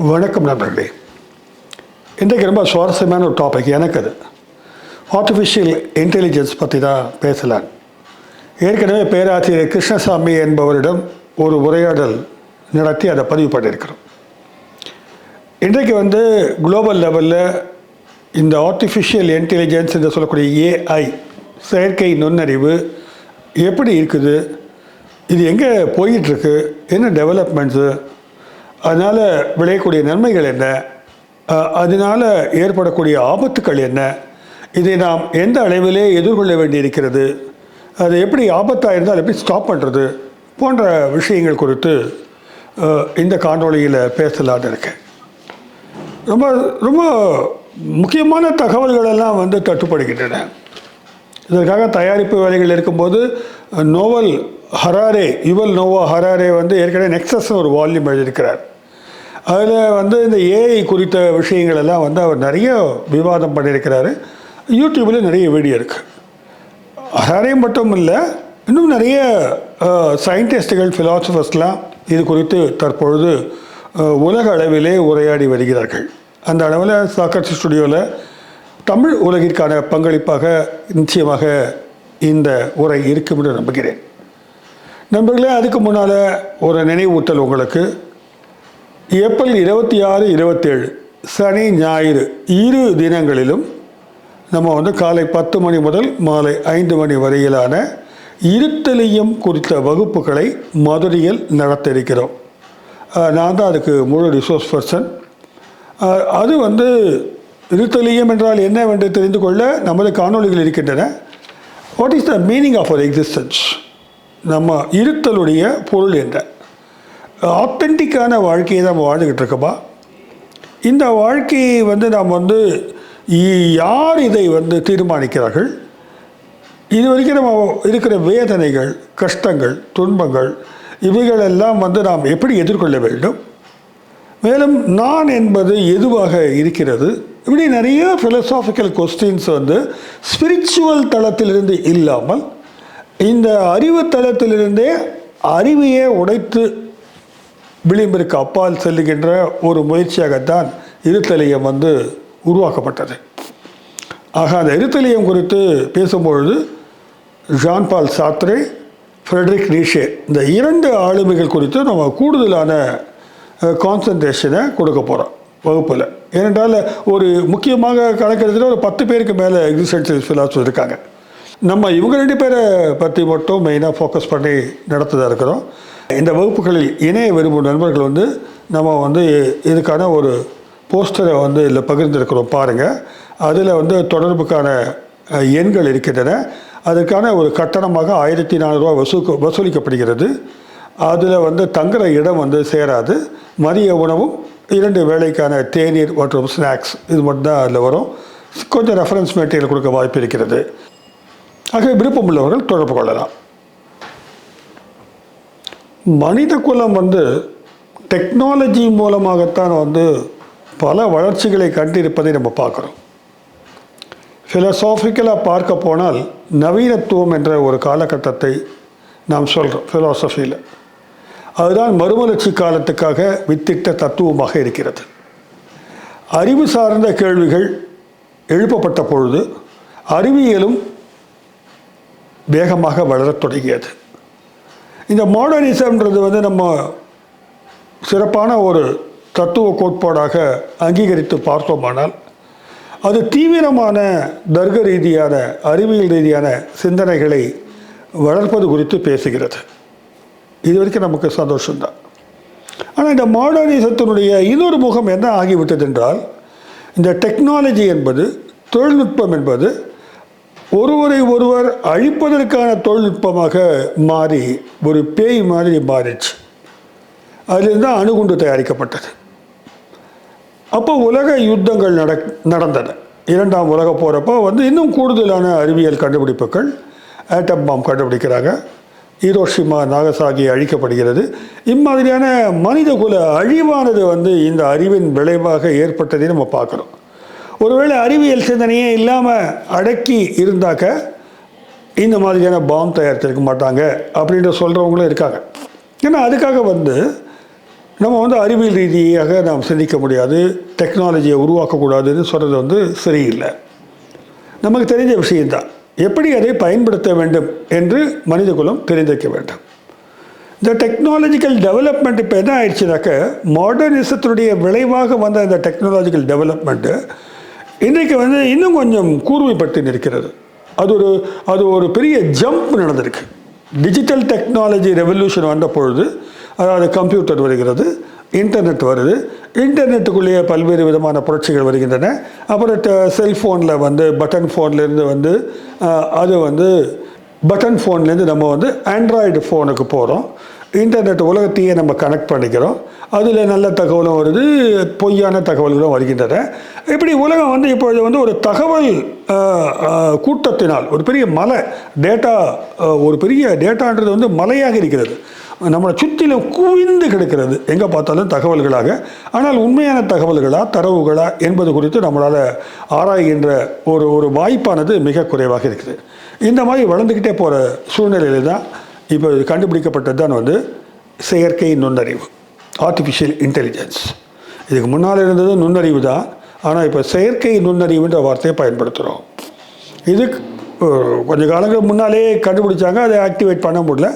வணக்கம் நண்பர்களே. இன்றைக்கு ரொம்ப சுவாரஸ்யமான ஒரு டாபிக் எனக்கு. அது ஆர்டிஃபிஷியல் இன்டெலிஜென்ஸ் பற்றி தான் பேசலாம். ஏற்கனவே பேராசிரியர் கிருஷ்ணசாமி என்பவரிடம் ஒரு உரையாடல் நடத்தி அதை பதிவு பண்ணியிருக்கிறோம். இன்றைக்கு குளோபல் லெவலில் இந்த ஆர்டிஃபிஷியல் இன்டெலிஜென்ஸ் என்று சொல்லக்கூடிய ஏஐ, செயற்கை நுண்ணறிவு எப்படி இருக்குது, இது எங்கே போயிட்டுருக்கு, என்ன டெவலப்மெண்ட்ஸு, அதனால் விளையக்கூடிய நன்மைகள் என்ன, அதனால் ஏற்படக்கூடிய ஆபத்துக்கள் என்ன, இதை நாம் எந்த அளவிலே எதிர்கொள்ள வேண்டியிருக்கிறது, அது எப்படி ஆபத்தாக இருந்தால் எப்படி ஸ்டாப் பண்ணுறது போன்ற விஷயங்கள் குறித்து இந்த காணொளியில் பேசலான்னு இருக்கேன். ரொம்ப ரொம்ப முக்கியமான தகவல்களெல்லாம் தட்டுப்படுகின்றன. இதற்காக தயாரிப்பு வேலைகள் இருக்கும்போது யுவல் நோவா ஹராரே ஏற்கனவே நெக்ஸஸ்னு ஒரு வால்யூம் எழுதியிருக்கிறார். அதில் இந்த ஏஐ குறித்த விஷயங்கள் எல்லாம் அவர் நிறைய விவாதம் பண்ணியிருக்கிறாரு. யூடியூப்பில் நிறைய வீடியோ இருக்குது. ஹராரே மட்டும் இல்லை, இன்னும் நிறைய சயின்டிஸ்டுகள், ஃபிலாசபர்ஸ்லாம் இது குறித்து தற்பொழுது உலக அளவிலே உரையாடி வருகிறார்கள். அந்த அளவில் சாக்ரட்டி ஸ்டுடியோவில் தமிழ் உலகிற்கான பங்களிப்பாக நிச்சயமாக இந்த உரை இருக்கும் என்று நம்புகிறேன். நண்பர்களே, அதுக்கு முன்னால் ஒரு நினைவூட்டல் உங்களுக்கு. ஏப்ரல் 26, 27 சனி ஞாயிறு இரு தினங்களிலும் நம்ம காலை 10 மணி முதல் மாலை 5 மணி வரையிலான இருத்தலியம் குறித்த வகுப்புகளை மதுரையில் நடத்த இருக்கிறோம். நான் தான் அதுக்கு முழு ரிசோர்ஸ் பர்சன். அது இருத்தலியம் என்றால் என்னவென்று தெரிந்து கொள்ள நமது காணொளிகள் இருக்கின்றன. What is the meaning of our existence, நம்ம இருத்தலுடைய பொருள் என்ன, ஆத்தென்டிக்கான வாழ்க்கையை நம்ம வாழ்ந்துக்கிட்டு இருக்கோமா, இந்த வாழ்க்கையை நாம் யார் இதை தீர்மானிக்கிறார்கள், இது வரைக்கும் நம்ம இருக்கிற வேதனைகள், கஷ்டங்கள், துன்பங்கள், இவைகளெல்லாம் நாம் எப்படி எதிர்கொள்ள வேண்டும், மேலும் நான் என்பது எதுவாக இருக்கிறது, இப்படி நிறைய ஃபிலசாபிக்கல் கொஸ்டின்ஸ் ஸ்பிரிச்சுவல் தளத்திலிருந்து இல்லாமல் இந்த அறிவு தளத்திலிருந்தே அறிவையே உடைத்து விளிம்பிற்கு அப்பால் செல்லுகின்ற ஒரு முயற்சியாகத்தான் இருத்தலியம் உருவாக்கப்பட்டது. ஆக அந்த இருத்தலியம் குறித்து பேசும்பொழுது ஜான் பால் சார்த்ரே, ஃப்ரெட்ரிக் நீஷே, இந்த இரண்டு ஆளுமைகள் குறித்து நம்ம கூடுதலான கான்சன்ட்ரேஷனை கொடுக்க போகிறோம் வகுப்பில். ஏனென்றால் ஒரு முக்கியமாக கணக்கெடுத்துல ஒரு 10 பேருக்கு மேலே எக்ஸிஸ்டென்ஷியல் ஃபிலாசபி இருக்காங்க. நம்ம இவங்க 2 பேரை பற்றி மட்டும் மெயினாக ஃபோக்கஸ் பண்ணி நடத்துதான் இருக்கிறோம். இந்த வகுப்புகளில் இணைய விரும்பும் நண்பர்கள் நம்ம இதுக்கான ஒரு போஸ்டரை இதில் பகிர்ந்திருக்கிறோம், பாருங்கள். அதில் தொடர்புக்கான எண்கள் இருக்கின்றன. அதற்கான ஒரு கட்டணமாக 1400 ரூபா வசூலிக்கப்படுகிறது. அதில் தங்குற இடம் சேராது. மதிய உணவும் 2 வேளைக்கான தேநீர் மற்றும் ஸ்நாக்ஸ் இது மட்டும்தான் அதில் வரும். கொஞ்சம் ரெஃபரன்ஸ் மெட்டீரியல் கொடுக்க வாய்ப்பு இருக்கிறது. ஆகவே விருப்பம் உள்ளவர்கள் தொடர்பு கொள்ளலாம். மனித குலம் டெக்னாலஜி மூலமாகத்தான் பல வளர்ச்சிகளை கண்டிருப்பதை நம்ம பார்க்குறோம். ஃபிலசாபிக்கலாக பார்க்க போனால் நவீனத்துவம் என்ற ஒரு காலகட்டத்தை நாம் சொல்கிறோம் ஃபிலாசபியில். அதுதான் மறுமலர்ச்சி காலத்துக்காக வித்திட்ட தத்துவமாக இருக்கிறது. அறிவு சார்ந்த கேள்விகள் எழுப்பப்பட்ட பொழுது அறிவியலும் வேகமாக வளரத் தொடங்கியது. இந்த மாடர்னிசம்ன்றது நம்ம சிறப்பான ஒரு தத்துவ கோட்பாடாக அங்கீகரித்து பார்த்தோமானால் அது தீவிரமான தர்க்க ரீதியான, அறிவியல் ரீதியான சிந்தனைகளை வளர்ப்பது குறித்து பேசுகிறது. இது வரைக்கும் நமக்கு சந்தோஷம்தான். ஆனால் இந்த மாடர்னிசத்தினுடைய இன்னொரு முகம் என்ன ஆகிவிட்டது என்றால், இந்த டெக்னாலஜி என்பது, தொழில்நுட்பம் என்பது ஒருவரை ஒருவர் அழிப்பதற்கான தொழில்நுட்பமாக மாறி ஒரு பேய் மாதிரி மாறிச்சு. அதிலிருந்து தான் அணுகுண்டு தயாரிக்கப்பட்டது. அப்போ உலக யுத்தங்கள் நடந்தன. 2ஆம் உலக போகிறப்போ இன்னும் கூடுதலான அறிவியல் கண்டுபிடிப்புகள், ஆட்டம் பாம் கண்டுபிடிக்கிறாங்க, ஹீரோஷிமா நாகசாகி அழிக்கப்படுகிறது. இம்மாதிரியான மனித குல அழிவானது இந்த அறிவின் விளைவாக ஏற்பட்டதை நம்ம பார்க்குறோம். ஒருவேளை அறிவியல் சிந்தனையே இல்லாமல் அடக்கி இருந்தாக்க இந்த மாதிரியான பாம் தயாரித்திருக்க மாட்டாங்க அப்படின்ற சொல்கிறவங்களும் இருக்காங்க. ஏன்னா அதுக்காக நம்ம வந்து அறிவியல் ரீதியாக நாம் சிந்திக்க முடியாது, டெக்னாலஜியை உருவாக்கக்கூடாதுன்னு சொல்கிறது வந்து சரியில்லை. நமக்கு தெரிஞ்ச விஷயம்தான். எப்படி அதை பயன்படுத்த வேண்டும் என்று மனிதகுலம் தெரிந்திருக்க வேண்டும். இந்த டெக்னாலஜிக்கல் டெவலப்மெண்ட் இப்போ என்ன ஆயிடுச்சுனாக்க, மாடர்னிசத்தினுடைய விளைவாக வந்த இந்த டெக்னாலஜிக்கல் டெவலப்மெண்ட்டு இன்றைக்கு வந்து இன்னும் கொஞ்சம் கூர்மைப்பட்டு நிற்கிறது. அது ஒரு பெரிய ஜம்ப் நடந்திருக்கு. டிஜிட்டல் டெக்னாலஜி ரெவல்யூஷன் வந்த பொழுது, அதாவது கம்ப்யூட்டர் வருகிறது, இன்டர்நெட் வருது, இன்டர்நெட்டுக்குள்ளேயே பல்வேறு விதமான புரட்சிகள் வருகின்றன. அப்புறம் செல்ஃபோனில் வந்து பட்டன் ஃபோன்லேருந்து வந்து அது வந்து பட்டன் ஃபோன்லேருந்து நம்ம வந்து ஆண்ட்ராய்டு ஃபோனுக்கு போகிறோம். இன்டர்நெட் உலகத்தையே நம்ம கனெக்ட் பண்ணிக்கிறோம். அதில் நல்ல தகவலும் வருது, பொய்யான தகவல்களும் வருகின்றன. இப்படி உலகம் வந்து இப்பொழுது வந்து ஒரு தகவல் கூட்டத்தினால் ஒரு பெரிய மலை டேட்டா, ஒரு பெரிய டேட்டான்றது வந்து மலையாக இருக்கிறது. நம்மளை சுற்றிலும் குவிந்து கிடக்கிறது, எங்கே பார்த்தாலும் தகவல்களாக. ஆனால் உண்மையான தகவல்களா தரவுகளா என்பது குறித்து நம்மளால் ஆராய்கின்ற ஒரு வாய்ப்பானது மிக குறைவாக இருக்குது. இந்த மாதிரி வளர்ந்துக்கிட்டே போகிற சூழ்நிலையில் தான் இப்போ கண்டுபிடிக்கப்பட்டது தான் வந்து செயற்கை நுண்ணறிவு, ஆர்டிஃபிஷியல் இன்டெலிஜென்ஸ். இதுக்கு முன்னால் இருந்தது நுண்ணறிவு தான், ஆனால் இப்போ செயற்கை நுண்ணறிவுன்ற வார்த்தையை பயன்படுத்துகிறோம். இது கொஞ்சம் காலங்களுக்கு முன்னாலே கண்டுபிடிச்சாங்க, அதை ஆக்டிவேட் பண்ண முடியல.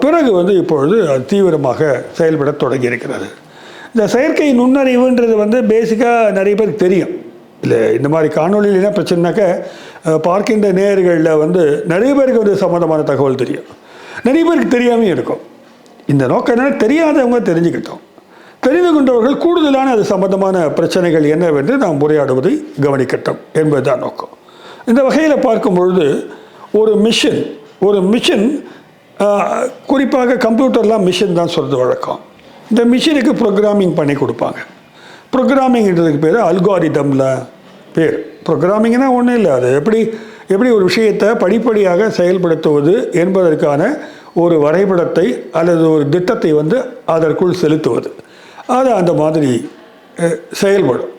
பிறகு வந்து இப்பொழுது அது தீவிரமாக செயல்பட தொடங்கி இருக்கிறது. இந்த செயற்கை நுண்ணறிவுன்றது வந்து பேசிக்காக நிறைய பேருக்கு தெரியும். இல்லை இந்த மாதிரி காணொலியில் என்ன பிரச்சனைனாக்க, பார்க்கின்ற நேயர்களில் வந்து நிறைய பேருக்கு வந்து சம்மந்தமான தகவல் தெரியும், நிறைய பேருக்கு தெரியாமல் இருக்கும். இந்த நோக்கம் என்னென்னா, தெரியாதவங்க தெரிஞ்சுக்கிட்டோம், தெரிந்து கொண்டவர்கள் கூடுதலான அது சம்பந்தமான பிரச்சனைகள் என்னவென்று நாம் உரையாடுவதை கவனிக்கட்டும் என்பதுதான் நோக்கம். இந்த வகையில் பார்க்கும் பொழுது ஒரு மிஷின் குறிப்பாக கம்ப்யூட்டர்லாம் மிஷின் தான் சொல்கிறது வழக்கம். இந்த மிஷினுக்கு ப்ரோக்ராமிங் பண்ணி கொடுப்பாங்க. ப்ரோக்ராமிங்கிறதுக்கு பேர் அல்காரிதமில் பேர். ப்ரோக்ராமிங்னா ஒன்றும் இல்லை, அது எப்படி ஒரு விஷயத்தை படிப்படியாக செயல்படுத்துவது என்பதற்கான ஒரு வரைபடத்தை அல்லது ஒரு திட்டத்தை வந்து அதற்குள் செலுத்துவது. அது அந்த மாதிரி செயல்படும்.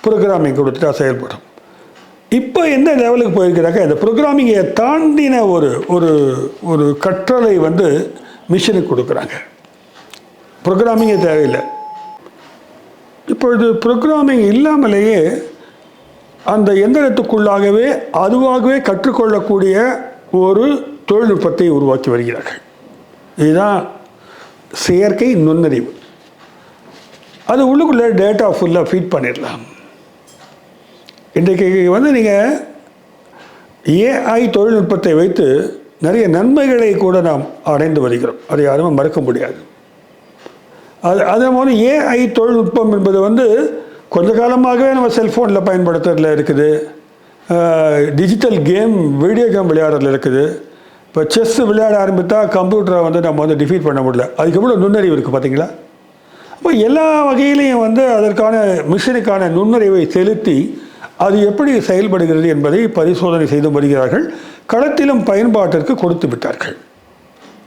ப்ரோக்ராமிங் கொடுத்துட்டா செயல்படும். இப்போ எந்த லெவலுக்கு போயிருக்கிறாக்க, இந்த ப்ரோக்ராமிங்கை தாண்டின ஒரு கற்றலை வந்து மிஷினுக்கு கொடுக்குறாங்க. ப்ரோக்ராமிங்கே தேவையில்லை. இப்பொழுது ப்ரோக்ராமிங் இல்லாமலேயே அந்த எந்திரத்துக்குள்ளாகவே அதுவாகவே கற்றுக்கொள்ளக்கூடிய ஒரு தொழில்நுட்பத்தை உருவாக்கி வருகிறார்கள். இதுதான் செயற்கை நுண்ணறிவு. அது உள்ளுக்குள்ளே டேட்டா ஃபுல்லாக ஃபீட் பண்ணிடலாம். இன்றைக்கு வந்து நீங்கள் ஏஐ தொழில்நுட்பத்தை வைத்து நிறைய நன்மைகளை கூட நாம் அடைந்து வருகிறோம். அதை யாருமே மறக்க முடியாது. அதே மாதிரி ஏஐ தொழில்நுட்பம் என்பது வந்து கொஞ்ச காலமாகவே நம்ம செல்ஃபோனில் பயன்படுத்துறதுல இருக்குது, டிஜிட்டல் கேம் வீடியோ கேம் விளையாடுறதுல இருக்குது. இப்போ செஸ் விளையாட ஆரம்பித்தா கம்ப்யூட்டரை வந்து நம்ம வந்து டிஃபீட் பண்ண முடியல. அதுக்கு எவ்வளோ நுண்ணறிவு இருக்குது பார்த்தீங்களா? அப்போ எல்லா வகையிலையும் வந்து அதற்கான மிஷினுக்கான நுண்ணறிவை செலுத்தி அது எப்படி செயல்படுகிறது என்பதை பரிசோதனை செய்து வருகிறார்கள். களத்திலும் பயன்பாட்டிற்கு கொடுத்து விட்டார்கள்.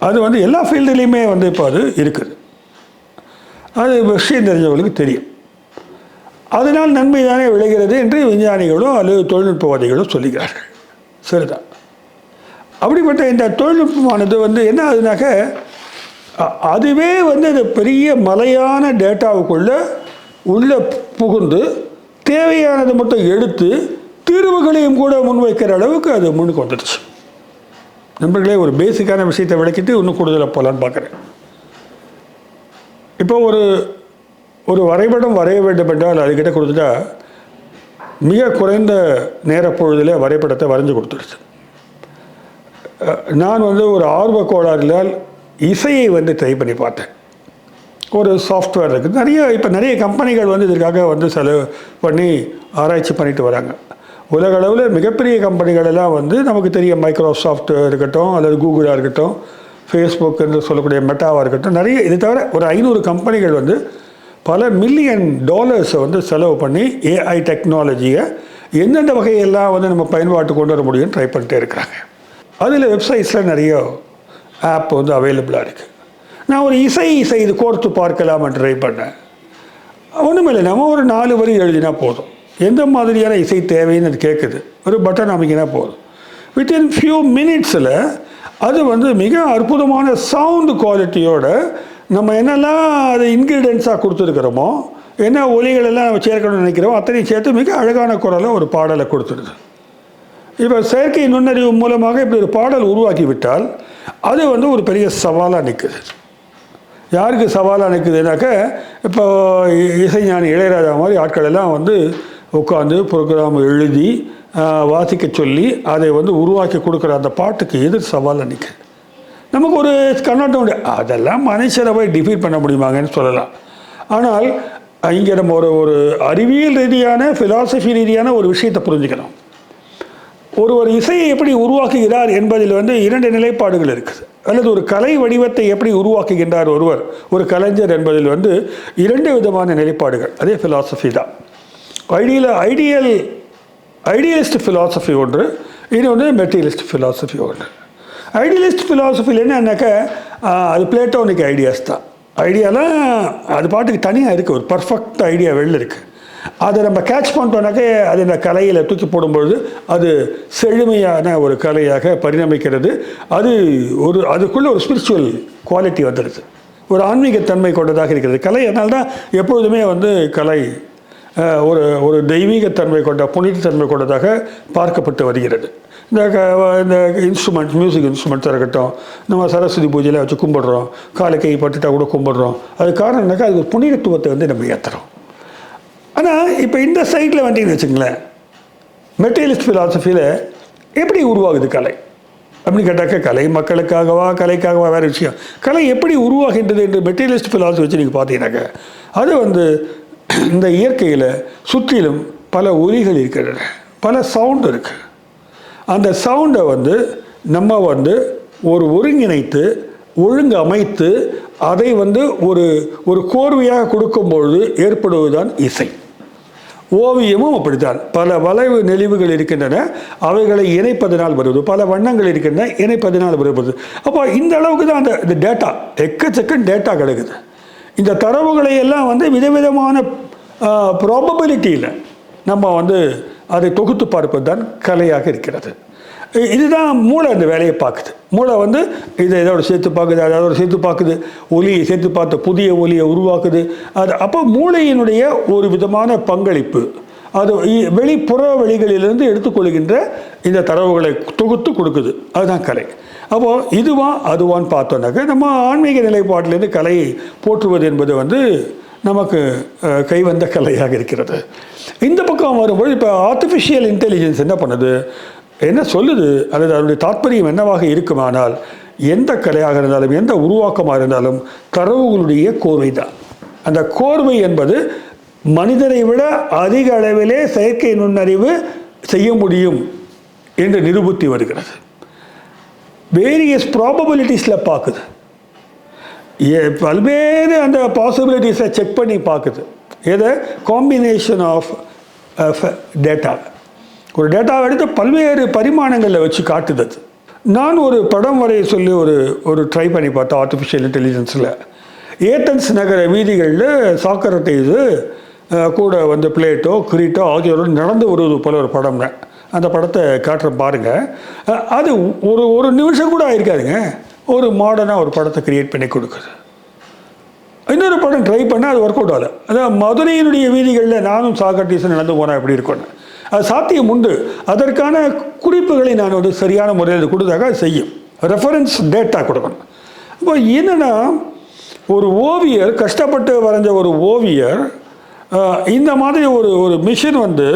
அது வந்து எல்லா ஃபீல்டுலேயுமே வந்து இப்போ அது இருக்குது. அது விஷயம் தெரிஞ்சவர்களுக்கு தெரியும். அதனால் நன்மை தானே விளைகிறது என்று விஞ்ஞானிகளோ அல்லது தொழில்நுட்பவாதிகளோ சொல்லுகிறார்கள். சரிதான். அப்படிப்பட்ட இந்த தொழில்நுட்பமானது வந்து என்ன ஆகுதுனாக்க, அதுவே வந்து அது பெரிய மலையான டேட்டாவுக்குள்ளே உள்ளே புகுந்து தேவையானது மட்டும் எடுத்து தீர்வுகளையும் கூட முன்வைக்கிற அளவுக்கு அது முன்னுக்கு வந்துடுச்சு. நண்பர்களே, ஒரு பேசிக்கான விஷயத்தை விளக்கிட்டு இன்னும் கூடுதலாக போகலான்னு பார்க்குறேன். இப்போ ஒரு வரைபடம் வரைய வேண்டும் என்றால் அதுக்கிட்ட கொடுத்துட்டா மிக குறைந்த நேரப்பொழுதில் வரைபடத்தை வரைஞ்சி கொடுத்துருச்சு. நான் வந்து ஒரு ஆர்வ கோளாறினால் இசையை வந்து ட்ரை பண்ணி பார்த்தேன். ஒரு சாஃப்ட்வேர் இருக்குது, இப்போ நிறைய கம்பெனிகள் வந்து இதற்காக வந்து செலவு பண்ணி ஆராய்ச்சி பண்ணிட்டு வராங்க. உலக அளவில் மிகப்பெரிய கம்பெனிகள் எல்லாம் வந்து நமக்கு தெரிய மைக்ரோசாஃப்ட் இருக்கட்டும் அல்லது கூகுளாக இருக்கட்டும், ஃபேஸ்புக் என்று சொல்லக்கூடிய மெட்டாவாக இருக்கட்டும், நிறைய இது தவிர ஒரு 500 கம்பெனிகள் வந்து பல மில்லியன் டாலர்ஸை வந்து செலவு பண்ணி ஏஐ டெக்னாலஜியை எந்தெந்த வகையெல்லாம் வந்து நம்ம பயன்பாட்டு கொண்டு வர முடியும்னு ட்ரை பண்ணிட்டே இருக்கிறாங்க. அதில் வெப்சைட்ஸில் நிறைய ஆப் வந்து அவைலபிளாக இருக்குது. நான் ஒரு இசை இது கோர்த்து பார்க்கலாம்னு ட்ரை பண்ணேன். ஒன்றுமே இல்லை, நம்ம ஒரு 4 வரி எழுதினா போதும். எந்த மாதிரியான இசை தேவைன்னு அது கேட்குது, ஒரு பட்டன் அமைக்கினா போதும். வித்தின் ஃபியூ மினிட்ஸில் அது வந்து மிக அற்புதமான சவுண்டு குவாலிட்டியோட நம்ம என்னெல்லாம் அது இன்க்ரீடியன்ஸாக கொடுத்துருக்குறோமோ, என்ன ஒலிகளெல்லாம் சேர்க்கணும்னு நினைக்கிறோமோ அத்தனையும் சேர்த்து மிக அழகான குரலை ஒரு பாடலை கொடுத்துருது. இப்போ செயற்கை நுண்ணறிவு மூலமாக இப்படி ஒரு பாடல் உருவாக்கி விட்டால் அது வந்து ஒரு பெரிய சவாலாக நிற்குது. யாருக்கு சவாலாக நிற்குதுனாக்க, இப்போ இசைஞானி இளையராஜா மாதிரி ஆட்கள் எல்லாம் வந்து உட்காந்து ப்ரோக்ராம் எழுதி வாசிக்க சொல்லி அதை வந்து உருவாக்கி கொடுக்குற அந்த பாட்டுக்கு எதிர் சவாலாக நிற்குது. நமக்கு ஒரு கண்ணோட்டம் உண்டு, அதெல்லாம் மனுஷரை போய் டிஃபீட் பண்ண முடியுமாங்கன்னு சொல்லலாம். ஆனால் இங்கே நம்ம ஒரு அறிவியல் ரீதியான ஃபிலாசபி ரீதியான ஒரு விஷயத்தை புரிஞ்சுக்கணும். ஒருவர் இசையை எப்படி உருவாக்குகிறார் என்பதில் வந்து 2 நிலைப்பாடுகள் இருக்குது. அல்லது ஒரு கலை வடிவத்தை எப்படி உருவாக்குகின்றார் ஒருவர், ஒரு கலைஞர் என்பதில் வந்து 2 விதமான நிலைப்பாடுகள். அதே ஃபிலாசபி தான். ஐடியலிஸ்ட் ஃபிலாசபி ஒன்று, இது வந்து மெட்டீரியலிஸ்ட் ஃபிலாசபி ஒன்று. ஐடியலிஸ்ட் ஃபிலாசபியில் என்னன்னாக்கா அது பிளேட்டோனிக் ஐடியாஸ் தான். ஐடியாலாம் அது பாட்டுக்கு தனியாக இருக்குது, ஒரு பர்ஃபெக்ட் ஐடியா வெளில இருக்குது. அதை நம்ம கேட்ச் பண்ணிட்டோம்னாக்கே அது இந்த கலையில் தூக்கி போடும்பொழுது அது செழுமையான ஒரு கலையாக பரிணமிக்கிறது. அதுக்குள்ளே ஒரு ஸ்பிரிச்சுவல் குவாலிட்டி வந்துடுது, ஒரு ஆன்மீகத்தன்மை கொண்டதாக இருக்கிறது கலை. அதனால தான் எப்பொழுதுமே வந்து கலை ஒரு தெய்வீகத்தன்மை கொண்ட புனிதத்தன்மை கொண்டதாக பார்க்கப்பட்டு வருகிறது. இந்த இன்ஸ்ட்ருமெண்ட்ஸ், மியூசிக் இன்ஸ்ட்ருமெண்ட்ஸாக இருக்கட்டும், நம்ம சரஸ்வதி பூஜையில் வச்சு கும்பிட்றோம், காலை கை பட்டுட்டா கூட கும்பிட்றோம். அது காரணம்னாக்கா அது புனிதத்துவத்தை வந்து நம்ம ஏற்றுறோம். ஆனால் இப்போ இந்த சைட்டில் வந்துட்டீங்கன்னு வச்சுங்களேன், மெட்டீரியலிஸ்ட் ஃபிலாசபியில் எப்படி உருவாகுது கலை அப்படின்னு கேட்டாக்க, கலை மக்களுக்காகவா கலைக்காகவா வேறு விஷயம். கலை எப்படி உருவாகின்றது என்று மெட்டீரியலிஸ்ட் ஃபிலாசபி வச்சு நீங்கள் பார்த்தீங்கன்னாக்க, அது வந்து இந்த இயற்கையில் சுற்றிலும் பல ஒலிகள் இருக்கின்றன, பல சவுண்டு இருக்குது. அந்த சவுண்டை வந்து நம்ம வந்து ஒருங்கிணைத்து ஒழுங்கமைத்து அதை வந்து ஒரு கோர்வையாக கொடுக்கும்பொழுது ஏற்படுவதுதான் இசை. ஓவியமும் அப்படித்தான். பல வளைவு நெளிவுகள் இருக்கின்றன, அவைகளை இணைப்பதனால் வருவது. பல வண்ணங்கள் இருக்கின்றன, இணைப்பதனால் வருவது. அப்போ இந்த அளவுக்கு தான் அந்த டேட்டா, எக்கச்சக்க டேட்டா கிடைக்குது. இந்த தரவுகளை எல்லாம் வந்து விதவிதமான ப்ராபபிலிட்டியில் நம்ம வந்து அதை தொகுத்து பார்ப்பது தான் கலையாக இருக்கிறது. இதுதான் மூளை அந்த வேலையை பார்க்குது. மூளை வந்து இதை இதோட சேர்த்து பார்க்குது, அதோட சேர்த்து பார்க்குது, ஒலியை சேர்த்து பார்த்து புதிய ஒலியை உருவாக்குது. அது அப்போ மூளையினுடைய ஒரு விதமான பங்களிப்பு, அது வெளிப்புற வெளிகளிலிருந்து எடுத்துக்கொள்கின்ற இந்த தரவுகளை தொகுத்து கொடுக்குது. அதுதான் கலை. அப்போது இதுவான் அதுவான்னு பார்த்தோன்னாக்க, நம்ம ஆன்மீக நிலைப்பாட்டிலேருந்து கலையை போற்றுவது என்பது வந்து நமக்கு கைவந்த கலையாக இருக்கிறது. இந்த பக்கம் வரும்போது இப்போ ஆர்டிஃபிஷியல் இன்டெலிஜென்ஸ் என்ன பண்ணுது, என்ன சொல்லுது, அல்லது அதனுடைய தாற்பயம் என்னவாக இருக்குமானால், எந்த கலையாக இருந்தாலும் எந்த உருவாக்கமாக இருந்தாலும் தரவுகளுடைய கோர்வை தான். அந்த கோர்வை என்பது மனிதனை விட அதிக அளவிலே செயற்கை நுண்ணறிவு செய்ய முடியும் என்று நிரூபித்து வருகிறது. வேரியஸ் ப்ராபபிலிட்டிஸில் பார்க்குது, பல்வேறு அந்த பாசிபிலிட்டிஸை செக் பண்ணி பார்க்குது. எதை காம்பினேஷன் ஆஃப் டேட்டா, ஒரு டேட்டாவை எடுத்து பல்வேறு பரிமாணங்களில் வச்சு காட்டுது. நான் ஒரு படம் வரைய சொல்லி ஒரு ட்ரை பண்ணி பார்த்தேன் ஆர்டிஃபிஷியல் இன்டெலிஜென்ஸில். ஏத்தன்ஸ் நகர வீதிகளில் சாக்ரடீஸு கூட வந்து பிளேட்டோ கிரீட்டோ ஆகியோரோடு நடந்து வருவது போல ஒரு படம். அந்த படத்தை காட்டுற பாருங்கள். அது ஒரு நிமிஷம் கூட ஆயிருக்காதுங்க, ஒரு மாடர்னாக ஒரு படத்தை க்ரியேட் பண்ணி கொடுக்குது. இன்னொரு படம் ட்ரை பண்ணால் அது ஒர்க் அவுட் ஆகலை. அதான் மதுரையினுடைய வீதிகளில் நானும் சாக்ரடீஸும் நடந்து போனால் எப்படி இருக்கும்னு. அது சாத்தியம் உண்டு. அதற்கான குறிப்புகளை நான் வந்து சரியான முறையில் கொடுத்தாக அது செய்யும். ரெஃபரன்ஸ் டேட்டா கொடுக்கணும். இப்போ என்னென்னா, ஒரு ஓவியர் கஷ்டப்பட்டு வரைஞ்ச ஒரு ஓவியர் இந்த மாதிரி ஒரு மிஷின் வந்து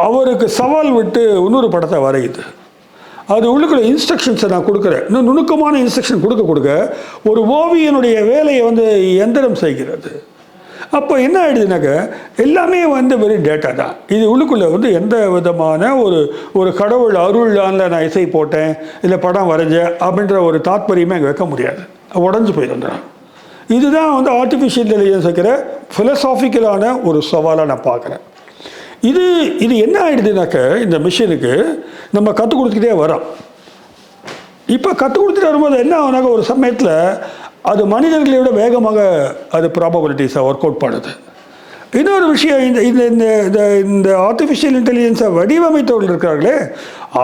அவருக்கு சவால் விட்டு இன்னொரு படத்தை வரையுது. அது உள்ளுக்குள்ள இன்ஸ்ட்ரக்ஷன்ஸை நான் கொடுக்குறேன், இன்னும் நுணுக்கமான இன்ஸ்ட்ரக்ஷன் கொடுக்க ஒரு ஓவியனுடைய வேலையை வந்து எந்திரம் செய்கிறது. அப்போ என்ன ஆகிடுதுனாக்க, எல்லாமே வந்து வெறும் டேட்டா தான். இது உள்ளுக்குள்ளே வந்து எந்த விதமான ஒரு கடவுள் அருளான நான் இசை போட்டேன் இல்லை படம் வரைஞ்சேன் அப்படின்ற ஒரு தாற்பயமே அங்கே வைக்க முடியாது, உடஞ்சி போயிருந்தேன். இதுதான் வந்து ஆர்டிஃபிஷியல் இன்டெலிஜென்ஸ் வைக்கிற ஃபிலசாபிக்கலான ஒரு சவாலாக நான் பார்க்குறேன். இது என்ன ஆகிடுதுனாக்க, இந்த மிஷினுக்கு நம்ம கற்றுக் கொடுத்துக்கிட்டே வரோம். இப்போ கற்றுக் கொடுத்துட்டு வரும்போது என்ன ஆகுனாக்க, ஒரு சமயத்தில் அது மனிதர்களை விட வேகமாக அது ப்ராபபிலிட்டிஸை ஒர்க் அவுட் பண்ணுது. இன்னொரு விஷயம், இந்த ஆர்டிஃபிஷியல் இன்டெலிஜென்ஸை வடிவமைத்தவர்கள் இருக்கிறார்களே,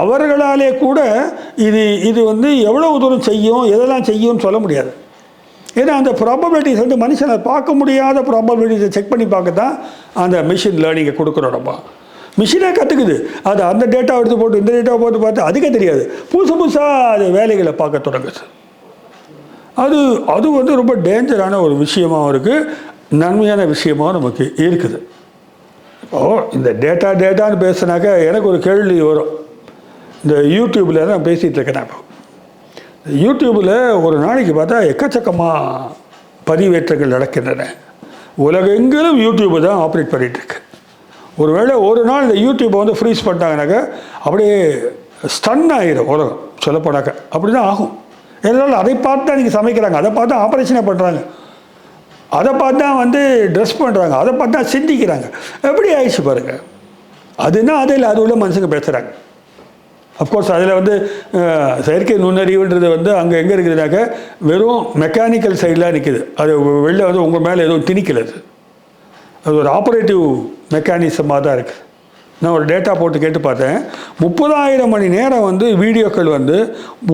அவர்களாலே கூட இது வந்து எவ்வளவு தூரம் செய்யும், எதெல்லாம் செய்யும்னு சொல்ல முடியாது. ஏன்னா அந்த ப்ராபபிலிட்டிஸ் வந்து மனுஷனை பார்க்க முடியாத ப்ராபபிலிட்டிஸை செக் பண்ணி பார்க்க தான் அந்த மிஷின் லேர்னிங்கை கொடுக்குறோம் நம்ம. மிஷினே கற்றுக்குது, அது அந்த டேட்டாவை எடுத்து போட்டு இந்த டேட்டாவை போட்டு பார்த்து அதுக்கே தெரியாது, புதுசாக அது வேலைகளை பார்க்க தொடங்குது. அது வந்து ரொம்ப டேஞ்சரான ஒரு விஷயமாகவும் இருக்குது, நன்மையான விஷயமாகவும் நமக்கு இருக்குது. இப்போது இந்த டேட்டான்னு பேசுனாக்கா எனக்கு ஒரு கேள்வி வரும். இந்த யூடியூப்பில் தான் பேசிகிட்டு இருக்கேன். இப்போ யூடியூப்பில் ஒரு நாளைக்கு பார்த்தா எக்கச்சக்கமாக பதிவேற்றங்கள் நடக்கின்றன. உலகெங்கிலும் யூடியூப்பு தான் ஆப்ரேட் பண்ணிகிட்ருக்கு. ஒருவேளை ஒரு நாள் இந்த யூடியூப்பை வந்து ஃப்ரீஸ் பண்ணிட்டாங்கனாக்கா அப்படியே ஸ்டன் ஆகிடும் உலகம், சொல்லப்போனாக்கா அப்படி தான் ஆகும். என்னால் அதை பார்த்து தான் நீங்கள் சமைக்கிறாங்க, அதை பார்த்து ஆப்ரேஷனே பண்ணுறாங்க, அதை பார்த்து தான் வந்து ட்ரெஸ் பண்ணுறாங்க, அதை பார்த்து தான் சிந்திக்கிறாங்க. எப்படி ஆயிடுச்சு பாருங்கள். அதுனா அதில் அது உள்ள மனுஷங்க பேசுகிறாங்க. அஃப்கோர்ஸ் அதில் வந்து செயற்கை நுண்ணறிவுன்றது வந்து அங்கே எங்கே இருக்குதுனாக்க வெறும் மெக்கானிக்கல் சைடெலாம் நிற்கிது. அது வெளில வந்து உங்கள் மேலே எதுவும் திணிக்கல, அது ஒரு ஆப்ரேட்டிவ் மெக்கானிசமாக தான் இருக்குது. நான் ஒரு டேட்டா போட்டு கேட்டு பார்த்தேன். 30,000 மணி நேரம் வந்து வீடியோக்கள் வந்து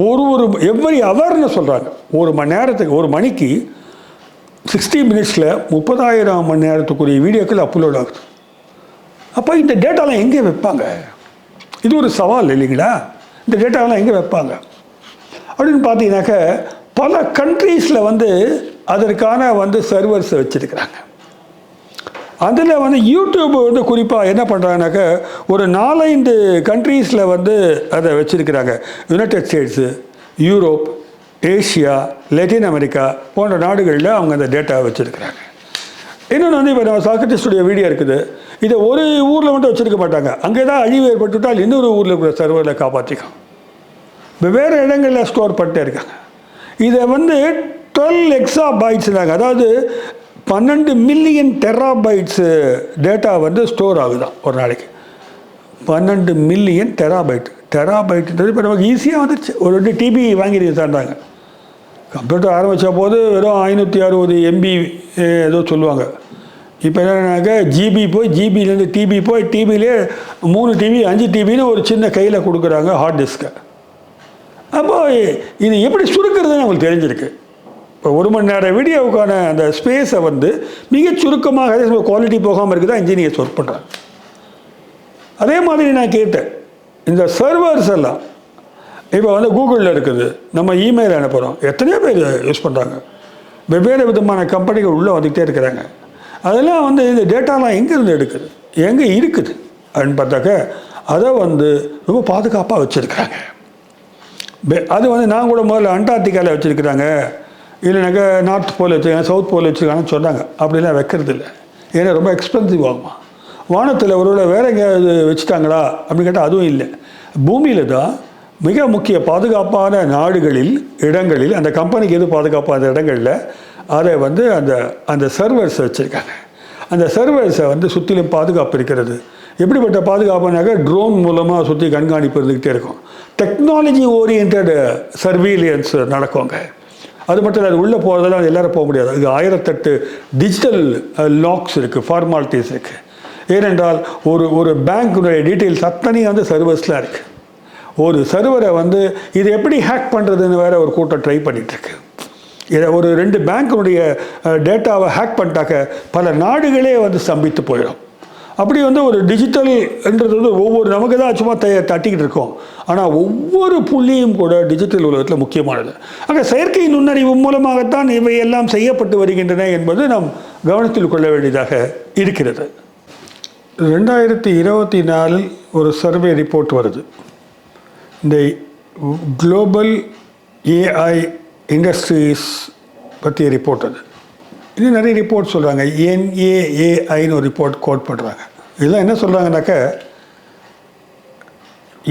ஒரு எவ்ரி ஹவர்னு சொல்கிறாங்க. ஒரு மணி நேரத்துக்கு, ஒரு மணிக்கு 60 மினிட்ஸில் 30,000 மணி நேரத்துக்குரிய வீடியோக்கள் அப்லோட் ஆகுது. அப்போ இந்த டேட்டாலாம் எங்கே வைப்பாங்க? இது ஒரு சவால் இல்லைங்களா? இந்த டேட்டாவெல்லாம் எங்கே வைப்பாங்க அப்படின்னு பார்த்தீங்கன்னாக்க பல கண்ட்ரீஸில் வந்து அதற்கான வந்து சர்வர்ஸை வச்சுருக்கிறாங்க. அதில் வந்து யூடியூப் வந்து குறிப்பாக என்ன பண்ணுறாங்கனாக்க ஒரு 4-5 கண்ட்ரீஸில் வந்து அதை வச்சுருக்கிறாங்க. United States, Europe, Asia, Latin America போன்ற நாடுகளில் அவங்க அந்த டேட்டாவை வச்சுருக்கிறாங்க. இன்னொன்று வந்து இப்போ நம்ம சாக்ரட்டிஸ்டுடைய வீடியோ இருக்குது, இதை ஒரு ஊரில் மட்டும் வச்சுருக்க மாட்டாங்க. அங்கே தான் அழிவு ஏற்பட்டுவிட்டால் இன்னொரு ஊரில் இருக்கிற சர்வரில் காப்பாற்றிக்கும். வெவ்வேறு இடங்களில் ஸ்டோர் பண்ணிட்டே இருக்காங்க. இதை வந்து 12 எக்ஸாபைட்ஸ்னாங்க, அதாவது 12 மில்லியன் டெராபைட்ஸு டேட்டா வந்து ஸ்டோர் ஆகுதான் ஒரு நாளைக்கு. 12 மில்லியன் டெராபைட்ன்றது இப்போ நமக்கு ஈஸியாக வந்துடுச்சு. ஒரு 2 டிபி வாங்கிடுங்க சார்ந்தாங்க. கம்ப்யூட்டர் ஆரம்பித்த போது வெறும் 560 MB ஏதோ சொல்லுவாங்க. இப்போ என்னன்னாக்க ஜிபிலேருந்து டிபி போய் டிபிலே 3 டிபி 5 டிபின்னு ஒரு சின்ன கையில் கொடுக்குறாங்க ஹார்ட் டிஸ்கை. அப்போது இது எப்படி சுருக்கிறதுன்னு அவங்களுக்கு தெரிஞ்சிருக்கு. இப்போ 1 மணி நேரம் வீடியோவுக்கான அந்த ஸ்பேஸை வந்து மிக சுருக்கமாக குவாலிட்டி போகாமல் இருக்குதா இன்ஜினியர்ஸ் ஒர்க் பண்ணுறாங்க. அதே மாதிரி நான் கேட்டேன், இந்த சர்வர்ஸ் எல்லாம் இப்போ வந்து கூகுளில் இருக்குது, நம்ம இமெயில் அனுப்புகிறோம், எத்தனையோ பேர் யூஸ் பண்ணுறாங்க, வெவ்வேறு விதமான கம்பெனிகள் உள்ளே வந்துக்கிட்டே இருக்கிறாங்க. அதெல்லாம் வந்து இந்த டேட்டாலாம் எங்கேருந்து எடுக்குது, எங்கே இருக்குது அப்படின்னு பார்த்தாக்க அதை வந்து ரொம்ப பாதுகாப்பாக வச்சுருக்கிறாங்க. அது வந்து நான் கூட முதல்ல அண்டார்டிகாவில் வச்சுருக்கிறாங்க, இல்லைனாக்கா நார்த் போல் வச்சுருக்காங்க, சவுத் போல் வச்சுருக்காங்கன்னு சொன்னாங்க. அப்படிலாம் வைக்கிறது இல்லை, ஏன்னா ரொம்ப எக்ஸ்பென்சிவ் ஆகுமா. வானத்தில் ஒருவேளை வேறு எங்கேயாவது வச்சுட்டாங்களா அப்படின்னு கேட்டால் அதுவும் இல்லை. பூமியில் தான் மிக முக்கிய பாதுகாப்பான இடங்களில் அந்த கம்பெனிக்கு எது பாதுகாப்பான இடங்களில் அதை வந்து அந்த சர்வர்ஸை வச்சுருக்காங்க. அந்த சர்வர்ஸை வந்து சுற்றிலும் பாதுகாப்பு இருக்கிறது. எப்படிப்பட்ட பாதுகாப்புனாக்க ட்ரோன் மூலமாக சுற்றி கண்காணிப்பு இருந்துக்கிட்டே இருக்கும். டெக்னாலஜி ஓரியன்ட் சர்வீலியன்ஸ் நடக்குங்க. அது மட்டும் இல்லை, அது உள்ளே போகிறதெல்லாம் எல்லோரும் போக முடியாது. அது 1008 டிஜிட்டல் லாக்ஸ் இருக்குது, ஃபார்மாலிட்டிஸ் இருக்குது. ஏனென்றால் ஒரு பேங்க்குடைய டீட்டெயில்ஸ் அத்தனையும் வந்து சர்வர்ஸ்லாம் இருக்குது. ஒரு சர்வரை வந்து இது எப்படி ஹேக் பண்ணுறதுன்னு வேறு ஒரு கூட்டம் ட்ரை பண்ணிகிட்ருக்கு. இதை ஒரு 2 பேங்க்கினுடைய டேட்டாவை ஹேக் பண்ணிட்டாக்க பல நாடுகளே வந்து ஸ்தம்பித்து போயிடும். அப்படி வந்து ஒரு டிஜிட்டல்ன்றது வந்து ஒவ்வொரு நமக்கு தான் சும்மா தட்டிக்கிட்டு இருக்கோம், ஆனால் ஒவ்வொரு புள்ளியும் கூட டிஜிட்டல் உலகத்தில் முக்கியமானது. ஆக செயற்கை நுண்ணறிவு மூலமாகத்தான் இவை எல்லாம் செய்யப்பட்டு வருகின்றன என்பது நாம் கவனத்தில் கொள்ள வேண்டியதாக இருக்கிறது. 2024 ஒரு சர்வே ரிப்போர்ட் வருது, இந்த குளோபல் ஏஐ இண்டஸ்ட்ரீஸ் பற்றிய ரிப்போர்ட். அது இன்னும் நிறைய ரிப்போர்ட் சொல்கிறாங்க, NAAIன்னு ஒரு ரிப்போர்ட் கோட் பண்ணுறாங்க. இதெல்லாம் என்ன சொல்கிறாங்கனாக்க